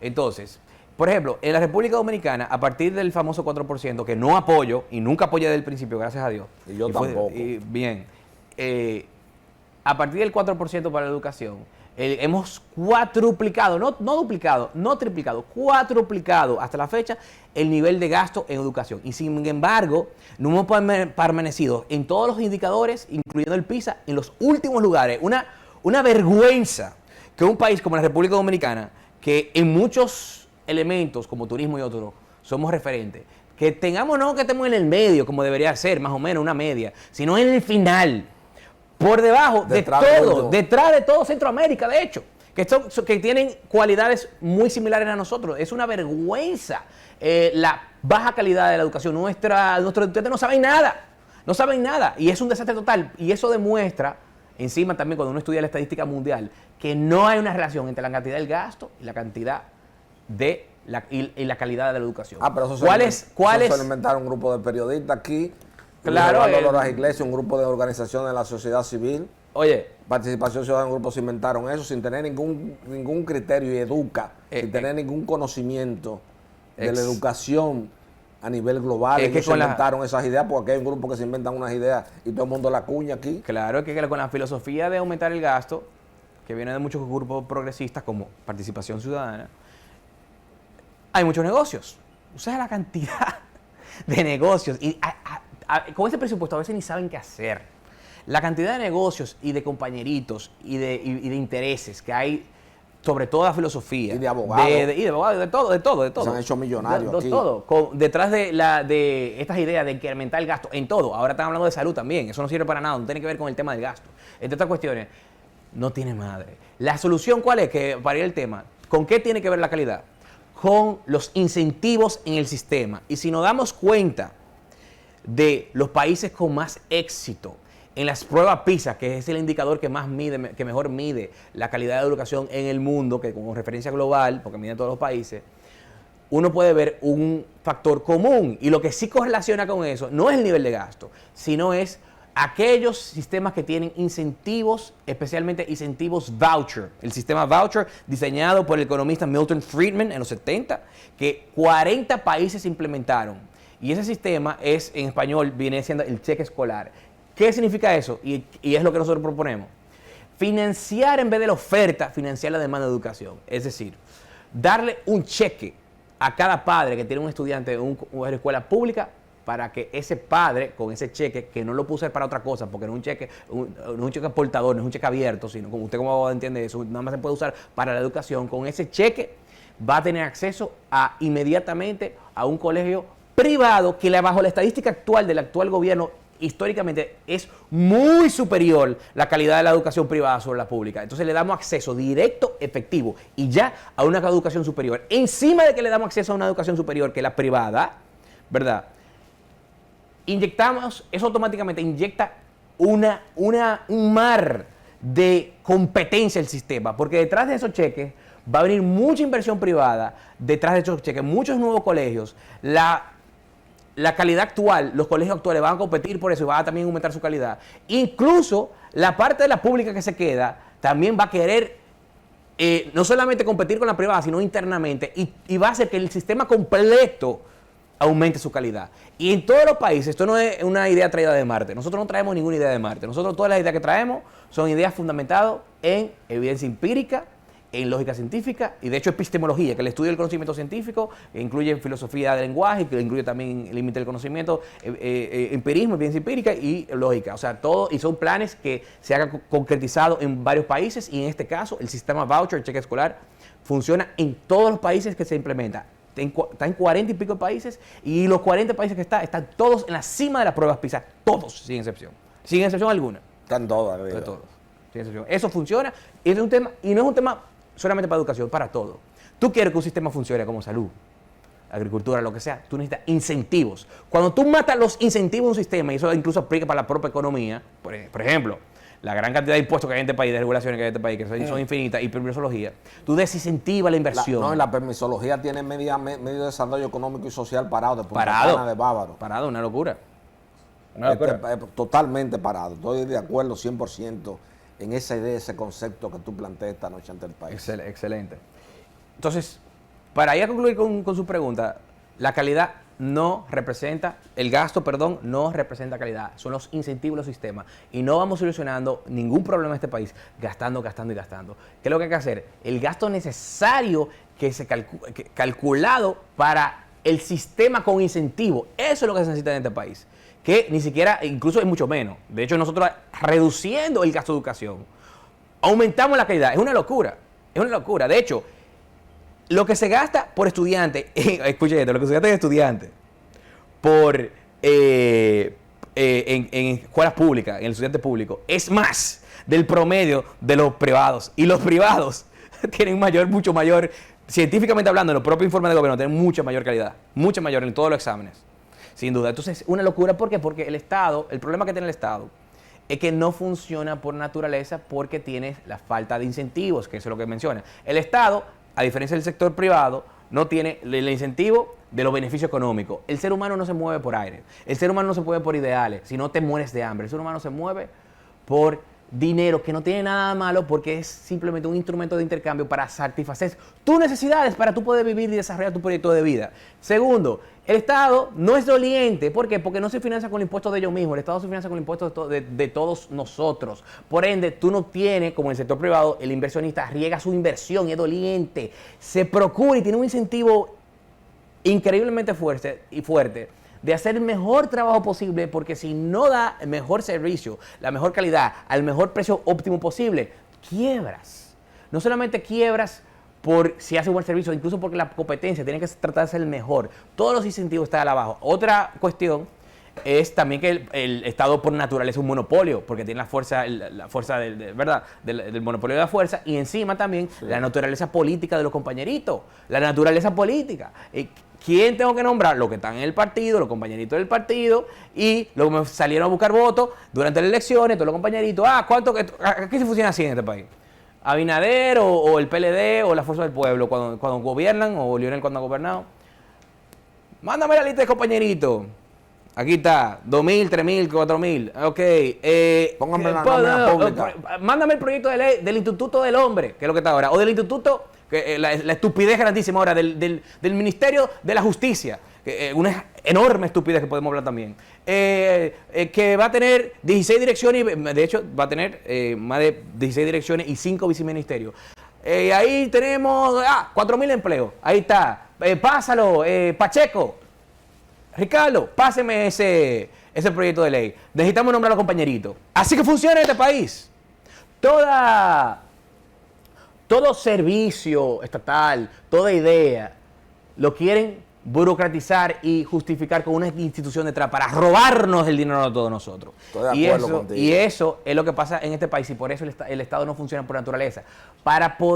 Entonces, por ejemplo, en la República Dominicana, a partir del famoso 4%, que no apoyo y nunca apoyé desde el principio, gracias a Dios. Y yo tampoco. Bien. A partir del 4% para la educación, hemos cuatruplicado, no duplicado, no triplicado, cuatruplicado hasta la fecha el nivel de gasto en educación. Y sin embargo, no hemos permanecido en todos los indicadores, incluyendo el PISA, en los últimos lugares. Una vergüenza que un país como la República Dominicana, que en muchos elementos como turismo y otros somos referentes, que tengamos, no que estemos en el medio como debería ser, más o menos una media, sino en el final, por debajo de todo, detrás de todo Centroamérica, de hecho, que tienen cualidades muy similares a nosotros. Es una vergüenza la baja calidad de la educación. Nuestros estudiantes no saben nada, y es un desastre total, y eso demuestra, encima también cuando uno estudia la estadística mundial, que no hay una relación entre la cantidad del gasto y la cantidad y la calidad de la educación. Pero eso se inventaron un grupo de periodistas aquí. Claro. Las iglesias, un grupo de organizaciones de la sociedad civil. Oye. Participación Ciudadana, un grupo se inventaron eso sin tener ningún criterio y sin tener ningún conocimiento de la educación a nivel global. Ellos se inventaron esas ideas porque hay un grupo que se inventan unas ideas y todo el mundo la cuña aquí. Claro, que con la filosofía de aumentar el gasto, que viene de muchos grupos progresistas como Participación Ciudadana, hay muchos negocios. O sea, la cantidad de negocios. Y con ese presupuesto a veces ni saben qué hacer. La cantidad de negocios y de compañeritos y de intereses que hay sobre toda filosofía. Y de abogados. Y de abogados, de todo. Se han hecho millonarios aquí. Todo. Detrás de estas ideas de incrementar el gasto en todo. Ahora están hablando de salud también. Eso no sirve para nada. No tiene que ver con el tema del gasto. Entre otras cuestiones, no tiene madre. La solución, ¿cuál es? Que para ir el tema, ¿con qué tiene que ver la calidad? Con los incentivos en el sistema. Y si nos damos cuenta de los países con más éxito en las pruebas PISA, que es el indicador que mejor mide la calidad de educación en el mundo, que con referencia global, porque mide todos los países, uno puede ver un factor común. Y lo que sí correlaciona con eso no es el nivel de gasto, sino es aquellos sistemas que tienen incentivos, especialmente incentivos voucher. El sistema voucher diseñado por el economista Milton Friedman en los 70, que 40 países implementaron. Y ese sistema en español viene siendo el cheque escolar. ¿Qué significa eso? Y es lo que nosotros proponemos. Financiar en vez de la oferta, financiar la demanda de educación. Es decir, darle un cheque a cada padre que tiene un estudiante en una escuela pública, para que ese padre, con ese cheque, que no lo puede usar para otra cosa, porque no es un cheque portador, no es un cheque abierto, sino como usted como entiende eso, nada más se puede usar para la educación, con ese cheque va a tener acceso inmediatamente a un colegio privado que bajo la estadística actual del actual gobierno, históricamente es muy superior la calidad de la educación privada sobre la pública. Entonces le damos acceso directo, efectivo, y ya a una educación superior. Encima de que le damos acceso a una educación superior que es la privada, ¿verdad? Eso automáticamente inyecta un mar de competencia al sistema, porque detrás de esos cheques va a venir mucha inversión privada, detrás de esos cheques, muchos nuevos colegios, la la calidad actual, los colegios actuales van a competir por eso y van a también aumentar su calidad. Incluso la parte de la pública que se queda también va a querer no solamente competir con la privada, sino internamente, y va a hacer que el sistema completo aumente su calidad. Y en todos los países, esto no es una idea traída de Marte, nosotros no traemos ninguna idea de Marte, nosotros todas las ideas que traemos son ideas fundamentadas en evidencia empírica, en lógica científica y de hecho epistemología, que es el estudio del conocimiento científico, que incluye filosofía del lenguaje, que incluye también el límite del conocimiento, empirismo, evidencia empírica y lógica. O sea, todo, y son planes que se han concretizado en varios países y en este caso el sistema voucher, cheque escolar, funciona en todos los países que se implementa. Está en 40 y pico países y los 40 países que están todos en la cima de las pruebas PISA, todos, sin excepción alguna. Están todas, de todos, sin excepción. Eso funciona, y es un tema, y no es un tema solamente para educación, para todo. Tú quieres que un sistema funcione como salud, agricultura, lo que sea, tú necesitas incentivos. Cuando tú matas los incentivos de un sistema, y eso incluso aplica para la propia economía, por ejemplo, la gran cantidad de impuestos que hay en este país, de regulaciones que hay en este país, que son infinitas, y permisología, tú desincentivas la inversión. La permisología tiene medio desarrollo económico y social parado de Punta Cana, de Bávaro. Parado, una locura. Totalmente parado. Estoy de acuerdo 100% en esa idea, ese concepto que tú planteas esta noche ante el país. Excelente. Entonces, para ir a concluir con su pregunta, la calidad no representa, el gasto, perdón, no representa calidad. Son los incentivos de los sistemas. Y no vamos solucionando ningún problema en este país gastando y gastando. ¿Qué es lo que hay que hacer? El gasto necesario que se calculado para el sistema con incentivo. Eso es lo que se necesita en este país. Que ni siquiera, incluso es mucho menos. De hecho, nosotros reduciendo el gasto de educación, aumentamos la calidad. Es una locura. Es una locura. De hecho, lo que se gasta por estudiante, escuche esto, lo que se gasta en estudiante en escuelas públicas, en el estudiante público, es más del promedio de los privados. Y los privados tienen mucho mayor, científicamente hablando, en los propios informes de gobierno, tienen mucha mayor calidad, mucha mayor en todos los exámenes. Sin duda. Entonces, una locura. ¿Por qué? Porque el Estado, el problema que tiene el Estado es que no funciona por naturaleza porque tiene la falta de incentivos, que eso es lo que menciona. El Estado, a diferencia del sector privado, no tiene el incentivo de los beneficios económicos. El ser humano no se mueve por aire. El ser humano no se mueve por ideales, si no te mueres de hambre. El ser humano se mueve por dinero, que no tiene nada malo porque es simplemente un instrumento de intercambio para satisfacer tus necesidades, para tú poder vivir y desarrollar tu proyecto de vida. Segundo, el Estado no es doliente. ¿Por qué? Porque no se financia con impuestos de ellos mismos. El Estado se financia con impuestos de todos nosotros. Por ende, tú no tienes, como en el sector privado, el inversionista riega su inversión y es doliente. Se procura y tiene un incentivo increíblemente fuerte de hacer el mejor trabajo posible, porque si no da el mejor servicio, la mejor calidad, al mejor precio óptimo posible, quiebras. No solamente quiebras por si hace un buen servicio, incluso porque la competencia tiene que tratar de ser el mejor. Todos los incentivos están abajo. Otra cuestión es también que el Estado por naturaleza es un monopolio, porque tiene la fuerza ¿verdad? Del monopolio de la fuerza, y encima también la naturaleza política de los compañeritos. La naturaleza política. ¿Quién tengo que nombrar? Los que están en el partido, los compañeritos del partido, y los que me salieron a buscar votos durante las elecciones, todos los compañeritos. ¿Qué se funciona así en este país? Abinader o el PLD o la Fuerza del Pueblo cuando gobiernan, o Lionel cuando ha gobernado. Mándame la lista de compañeritos. Aquí está, 2.000, 3.000, 4.000. Ok. Pónganme la nómina pública. Mándame el proyecto de ley del Instituto del Hombre, que es lo que está ahora, o del Instituto, la estupidez grandísima ahora, del Ministerio de la Justicia, una enorme estupidez que podemos hablar también, que va a tener 16 direcciones, de hecho va a tener más de 16 direcciones y 5 viceministerios. Ahí tenemos 4.000 empleos, ahí está, pásalo, Pacheco, Ricardo, páseme ese proyecto de ley. Necesitamos nombrar a los compañeritos. Así que funciona este país. Todo servicio estatal, toda idea, lo quieren burocratizar y justificar con una institución detrás para robarnos el dinero de todos nosotros. Estoy de acuerdo contigo. Y eso es lo que pasa en este país, y por eso el Estado no funciona por naturaleza.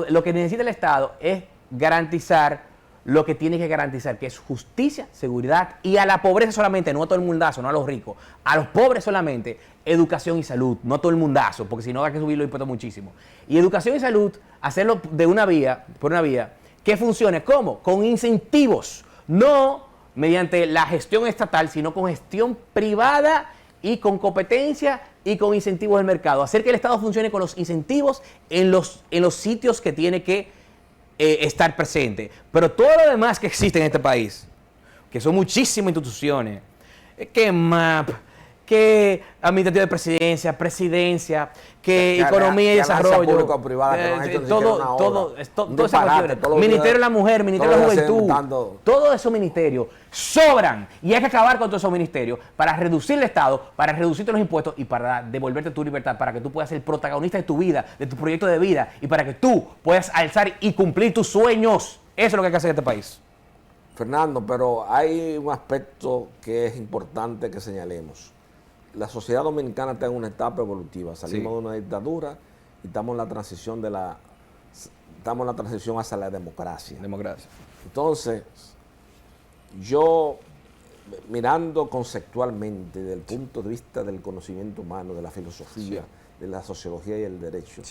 Lo que necesita el Estado es garantizar lo que tiene que garantizar, que es justicia, seguridad, y a la pobreza solamente, no a todo el mundazo, no a los ricos, a los pobres solamente, educación y salud, no a todo el mundazo, porque si no hay que subir los impuestos muchísimo. Y educación y salud, hacerlo por una vía que funcione. ¿Cómo? Con incentivos, no mediante la gestión estatal, sino con gestión privada y con competencia y con incentivos del mercado. Hacer que el Estado funcione con los incentivos en los sitios que tiene que estar presente. Pero todo lo demás que existe en este país, que son muchísimas instituciones, que MAP, que administrativo de presidencia, que economía y desarrollo, todo esa cuestión, Ministerio de la Mujer, Ministerio de la Juventud, todos esos ministerios sobran y hay que acabar con todos esos ministerios para reducir el Estado, para reducirte los impuestos y para devolverte tu libertad, para que tú puedas ser protagonista de tu vida, de tu proyecto de vida y para que tú puedas alzar y cumplir tus sueños. Eso es lo que hay que hacer en este país. Fernando, pero hay un aspecto que es importante que señalemos. La sociedad dominicana está en una etapa evolutiva. Salimos de una dictadura y estamos en la transición hacia la democracia. Entonces, yo mirando conceptualmente desde el punto de vista del conocimiento humano, de la filosofía, de la sociología y el derecho,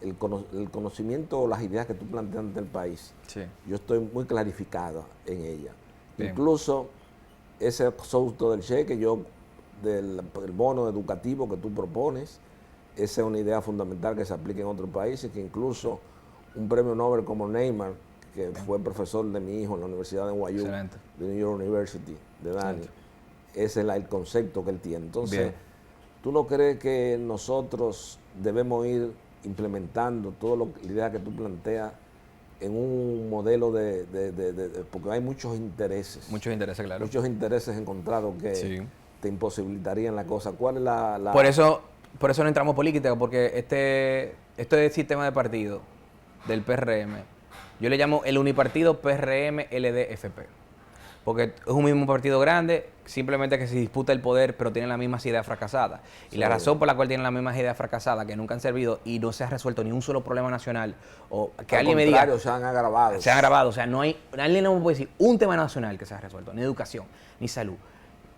el conocimiento o las ideas que tú planteas ante el país, yo estoy muy clarificado en ella. Incluso ese asunto del cheque, del bono educativo que tú propones, esa es una idea fundamental que se aplica en otros países, que incluso un premio Nobel como Neymar, que fue profesor de mi hijo en la Universidad de NYU, de New York University, de Dani, ese es el concepto que él tiene. Entonces, ¿tú no crees que nosotros debemos ir implementando toda la idea que tú planteas en un modelo porque hay muchos intereses? Muchos intereses, claro. Muchos intereses encontrados que te imposibilitarían la cosa. ¿Cuál es la...? Por eso no entramos política, porque este sistema de partido del PRM, yo le llamo el unipartido PRM-LD-FP, porque es un mismo partido grande, simplemente que se disputa el poder, pero tienen las mismas ideas fracasadas. Y la razón por la cual tienen las mismas ideas fracasadas, que nunca han servido y no se ha resuelto ni un solo problema nacional, o que alguien me diga... se han agravado. Se han agravado, o sea, alguien no me puede decir un tema nacional que se ha resuelto, ni educación, ni salud,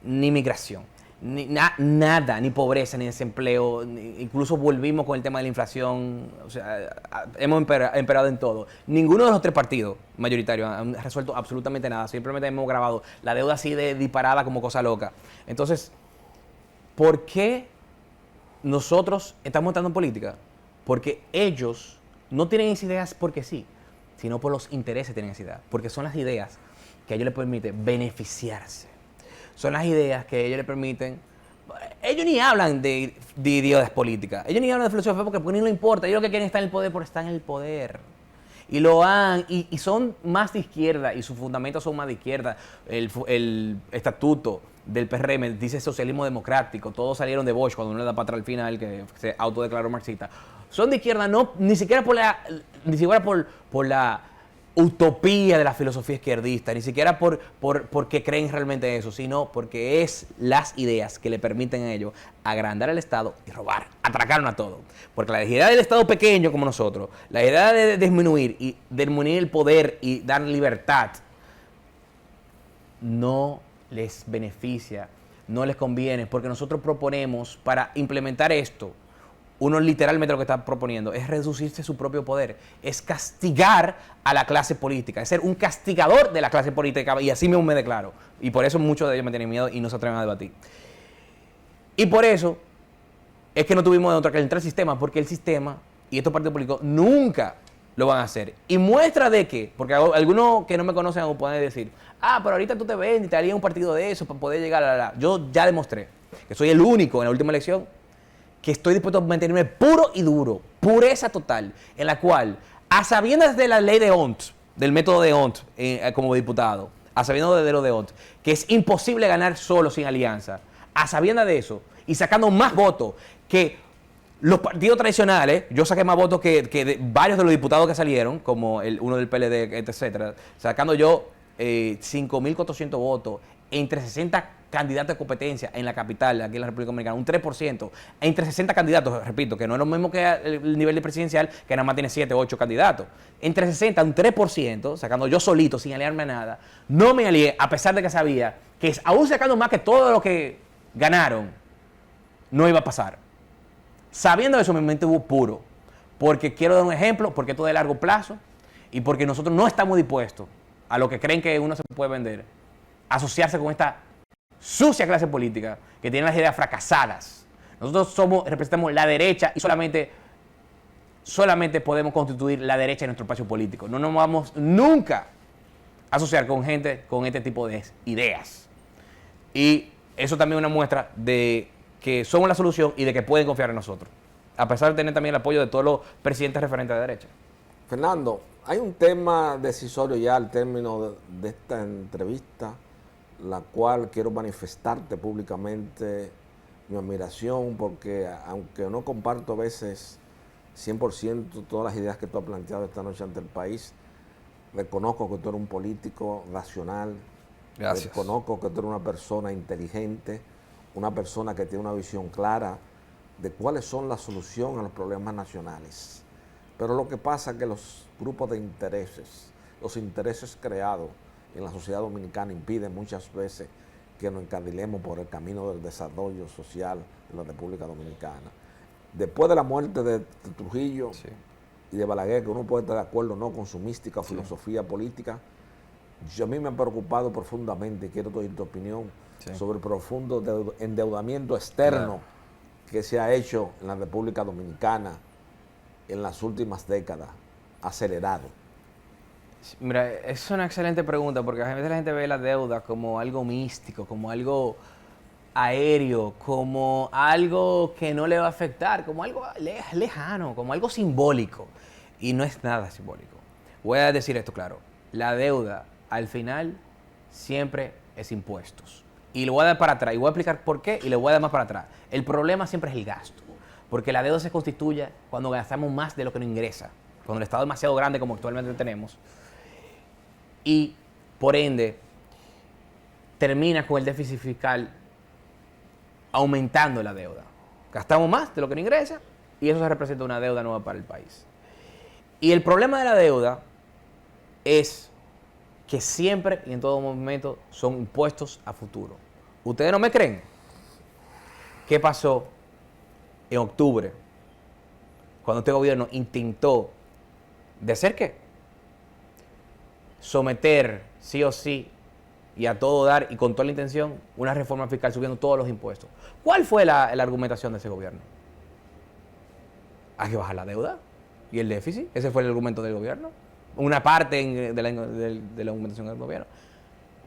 ni migración, ni nada, ni pobreza, ni desempleo, incluso volvimos con el tema de la inflación, o sea, hemos empeorado en todo. Ninguno de los tres partidos mayoritarios han resuelto absolutamente nada, simplemente hemos grabado la deuda así de disparada como cosa loca. Entonces, ¿por qué nosotros estamos entrando en política? Porque ellos no tienen esas ideas porque sí, sino por los intereses tienen esa idea, porque son las ideas que a ellos les permiten beneficiarse. Son las ideas que a ellos les permiten. Ellos ni hablan de ideas políticas. Ellos ni hablan de filosofía porque ni les importa. Ellos lo que quieren es estar en el poder por estar en el poder. Y son más de izquierda y sus fundamentos son más de izquierda. El estatuto del PRM dice socialismo democrático. Todos salieron de Bosch cuando uno le da para atrás al final, que se autodeclaró marxista. Son de izquierda, ni siquiera por la utopía de la filosofía izquierdista, ni siquiera porque creen realmente eso, sino porque es las ideas que le permiten a ellos agrandar el Estado y robar, atracarnos a todo. Porque la idea del Estado pequeño como nosotros, la idea de disminuir el poder y dar libertad, no les beneficia, no les conviene, porque nosotros proponemos para implementar esto. Uno literalmente lo que está proponiendo es reducirse su propio poder, es castigar a la clase política, es ser un castigador de la clase política, y así mismo me declaro. Y por eso muchos de ellos me tienen miedo y no se atreven a debatir. Y por eso es que no tuvimos de otra que entrar al sistema, porque el sistema y estos partidos políticos nunca lo van a hacer. Y muestra de que, porque algunos que no me conocen pueden decir, pero ahorita tú te ves y te harías un partido de eso para poder llegar a la... Yo ya demostré que soy el único en la última elección que estoy dispuesto a mantenerme puro y duro, pureza total, en la cual, a sabiendas de la ley de Ont, del método de Ont como diputado, a sabiendas de lo de Ont, que es imposible ganar solo sin alianza, a sabiendas de eso, y sacando más votos que los partidos tradicionales, yo saqué más votos que de varios de los diputados que salieron, como uno del PLD, etcétera, sacando yo 5.400 votos entre 60 candidatos de competencia en la capital, aquí en la República Dominicana, un 3%, entre 60 candidatos, repito, que no es lo mismo que el nivel de presidencial, que nada más tiene 7 o 8 candidatos. Entre 60, un 3%, sacando yo solito, sin aliarme a nada, no me alié, a pesar de que sabía que aún sacando más que todo lo que ganaron, no iba a pasar. Sabiendo eso, mi mente hubo puro, porque quiero dar un ejemplo, porque esto es de largo plazo, y porque nosotros no estamos dispuestos a lo que creen que uno se puede vender, asociarse con esta sucia clase política que tiene las ideas fracasadas. Nosotros representamos la derecha y solamente podemos constituir la derecha en nuestro espacio político. No nos vamos nunca a asociar con gente con este tipo de ideas. Y eso también es una muestra de que somos la solución y de que pueden confiar en nosotros, a pesar de tener también el apoyo de todos los presidentes referentes de derecha. Fernando, hay un tema decisorio ya al término de esta entrevista, la cual quiero manifestarte públicamente mi admiración, porque aunque no comparto a veces 100% todas las ideas que tú has planteado esta noche ante el país, reconozco que tú eres un político racional. Gracias. Reconozco que tú eres una persona inteligente, una persona que tiene una visión clara de cuáles son las soluciones a los problemas nacionales. Pero lo que pasa es que los grupos de intereses, los intereses creados en la sociedad dominicana impiden muchas veces que nos encandilemos por el camino del desarrollo social de la República Dominicana. Después de la muerte de Trujillo y de Balaguer, que uno puede estar de acuerdo o no con su mística o filosofía política, a mí me ha preocupado profundamente, y quiero oír tu opinión, sobre el profundo endeudamiento externo que se ha hecho en la República Dominicana en las últimas décadas, acelerado. Mira, es una excelente pregunta, porque a veces la gente ve la deuda como algo místico, como algo aéreo, como algo que no le va a afectar, como algo lejano, como algo simbólico. Y no es nada simbólico. Voy a decir esto claro. La deuda, al final, siempre es impuestos. Y le voy a dar para atrás, y voy a explicar por qué, y le voy a dar más para atrás. El problema siempre es el gasto, porque la deuda se constituye cuando gastamos más de lo que nos ingresa, cuando el Estado es demasiado grande como actualmente tenemos, y por ende termina con el déficit fiscal aumentando la deuda. Gastamos más de lo que nos ingresa y eso se representa una deuda nueva para el país. Y el problema de la deuda es que siempre y en todo momento son impuestos a futuro. ¿Ustedes no me creen? ¿Qué pasó en octubre cuando este gobierno intentó de hacer qué? Someter sí o sí y a todo dar y con toda la intención una reforma fiscal subiendo todos los impuestos? ¿Cuál fue la argumentación de ese gobierno? Hay que bajar la deuda y el déficit. Ese fue el argumento del gobierno. Una parte de la argumentación del gobierno.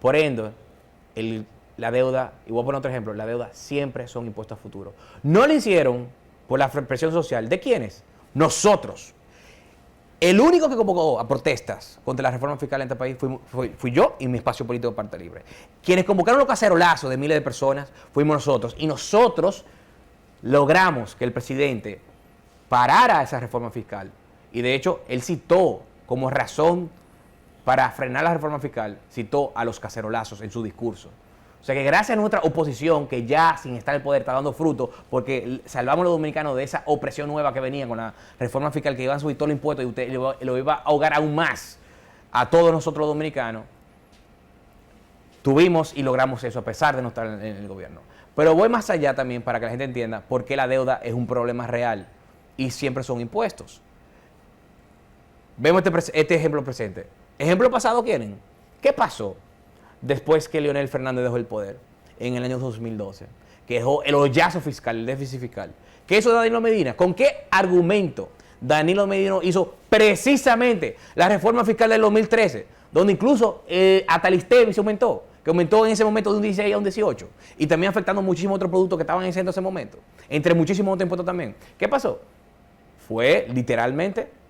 Por ende, la deuda, y voy a poner otro ejemplo, la deuda siempre son impuestos a futuro. No lo hicieron por la presión social. ¿De quiénes? Nosotros. El único que convocó a protestas contra la reforma fiscal en este país fui yo y mi espacio político Parte Libre. Quienes convocaron los cacerolazos de miles de personas fuimos nosotros. Y nosotros logramos que el presidente parara esa reforma fiscal. Y de hecho, él citó como razón para frenar la reforma fiscal, citó a los cacerolazos en su discurso. O sea que gracias a nuestra oposición, que ya sin estar en el poder está dando fruto, porque salvamos a los dominicanos de esa opresión nueva que venía con la reforma fiscal, que iban a subir todos los impuestos y usted lo iba a ahogar aún más a todos nosotros los dominicanos. Tuvimos y logramos eso a pesar de no estar en el gobierno. Pero voy más allá también para que la gente entienda por qué la deuda es un problema real y siempre son impuestos. Vemos este ejemplo presente. ¿Ejemplo pasado quieren? ¿Qué pasó después que Leonel Fernández dejó el poder en el año 2012? Que dejó el hoyazo fiscal, el déficit fiscal. ¿Qué hizo Danilo Medina? ¿Con qué argumento Danilo Medina hizo precisamente la reforma fiscal del 2013? Donde incluso hasta el ISTEBI se aumentó, que aumentó en ese momento de un 16 a un 18. Y también afectando muchísimos otros productos que estaban en ese momento. Entre muchísimos otros impuestos también. ¿Qué pasó? Fue literalmente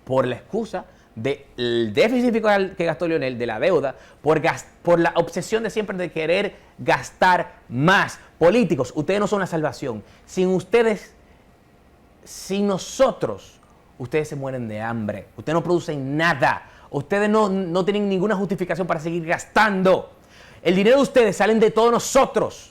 por la excusa del déficit fiscal que gastó Leonel, de la deuda, por la obsesión de siempre de querer gastar más. Políticos, ustedes no son la salvación. Sin ustedes, sin nosotros, ustedes se mueren de hambre. Ustedes no producen nada. Ustedes no tienen ninguna justificación para seguir gastando. El dinero de ustedes salen de todos nosotros.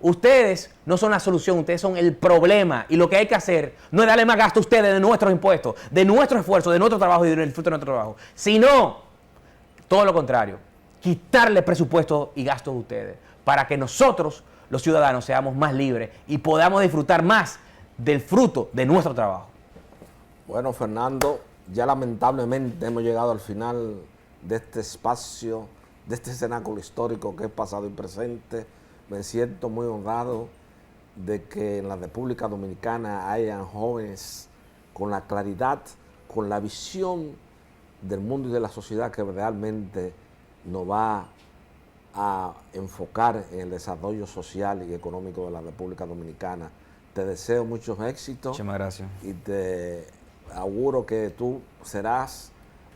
Ustedes no son la solución, ustedes son el problema. Y lo que hay que hacer no es darle más gasto a ustedes de nuestros impuestos, de nuestro esfuerzo, de nuestro trabajo y del fruto de nuestro trabajo, sino todo lo contrario, quitarle presupuesto y gastos a ustedes para que nosotros, los ciudadanos, seamos más libres y podamos disfrutar más del fruto de nuestro trabajo. Bueno, Fernando, ya lamentablemente hemos llegado al final de este espacio de este cenáculo histórico que es pasado y presente. Me siento muy honrado de que en la República Dominicana hayan jóvenes con la claridad, con la visión del mundo y de la sociedad que realmente nos va a enfocar en el desarrollo social y económico de la República Dominicana. Te deseo muchos éxitos. Muchas gracias. Y te auguro que tú serás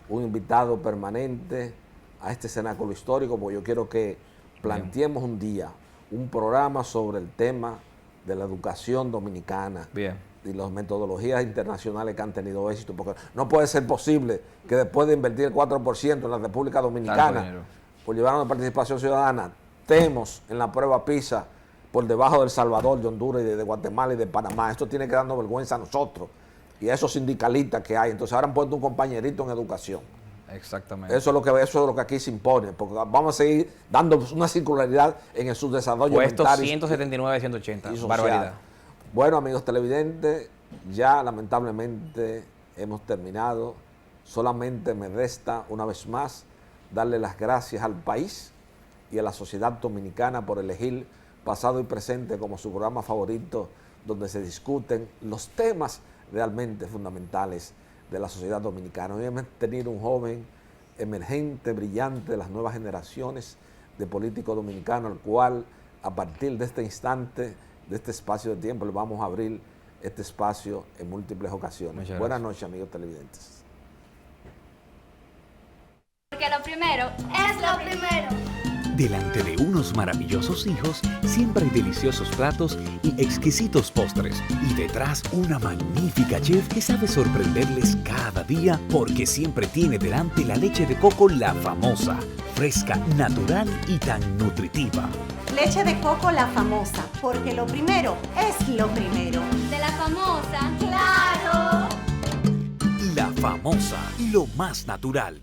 un invitado permanente a este cenáculo histórico, porque yo quiero que planteemos un día un programa sobre el tema de la educación dominicana. Bien. Y las metodologías internacionales que han tenido éxito, porque no puede ser posible que después de invertir el 4% en la República Dominicana por llevar una participación ciudadana, estemos en la prueba PISA por debajo del Salvador, de Honduras, y de Guatemala y de Panamá. Esto tiene que darnos vergüenza a nosotros y a esos sindicalistas que hay. Entonces ahora han puesto un compañerito en educación. Exactamente. Eso es lo que aquí se impone, porque vamos a seguir dando una circularidad en el subdesarrollo. Puestos 179 de 180. Barbaridad. Bueno, amigos televidentes, ya lamentablemente hemos terminado. Solamente me resta una vez más darle las gracias al país y a la sociedad dominicana por elegir Pasado y Presente como su programa favorito, donde se discuten los temas realmente fundamentales de la sociedad dominicana. Hoy hemos tenido un joven emergente, brillante de las nuevas generaciones de políticos dominicanos, al cual a partir de este instante, de este espacio de tiempo, le vamos a abrir este espacio en múltiples ocasiones. Buenas noches, amigos televidentes. Porque lo primero es lo primero. Delante de unos maravillosos hijos, siempre hay deliciosos platos y exquisitos postres. Y detrás, una magnífica chef que sabe sorprenderles cada día porque siempre tiene delante la leche de coco La Famosa, fresca, natural y tan nutritiva. Leche de coco La Famosa, porque lo primero es lo primero. De La Famosa, claro. La Famosa, lo más natural.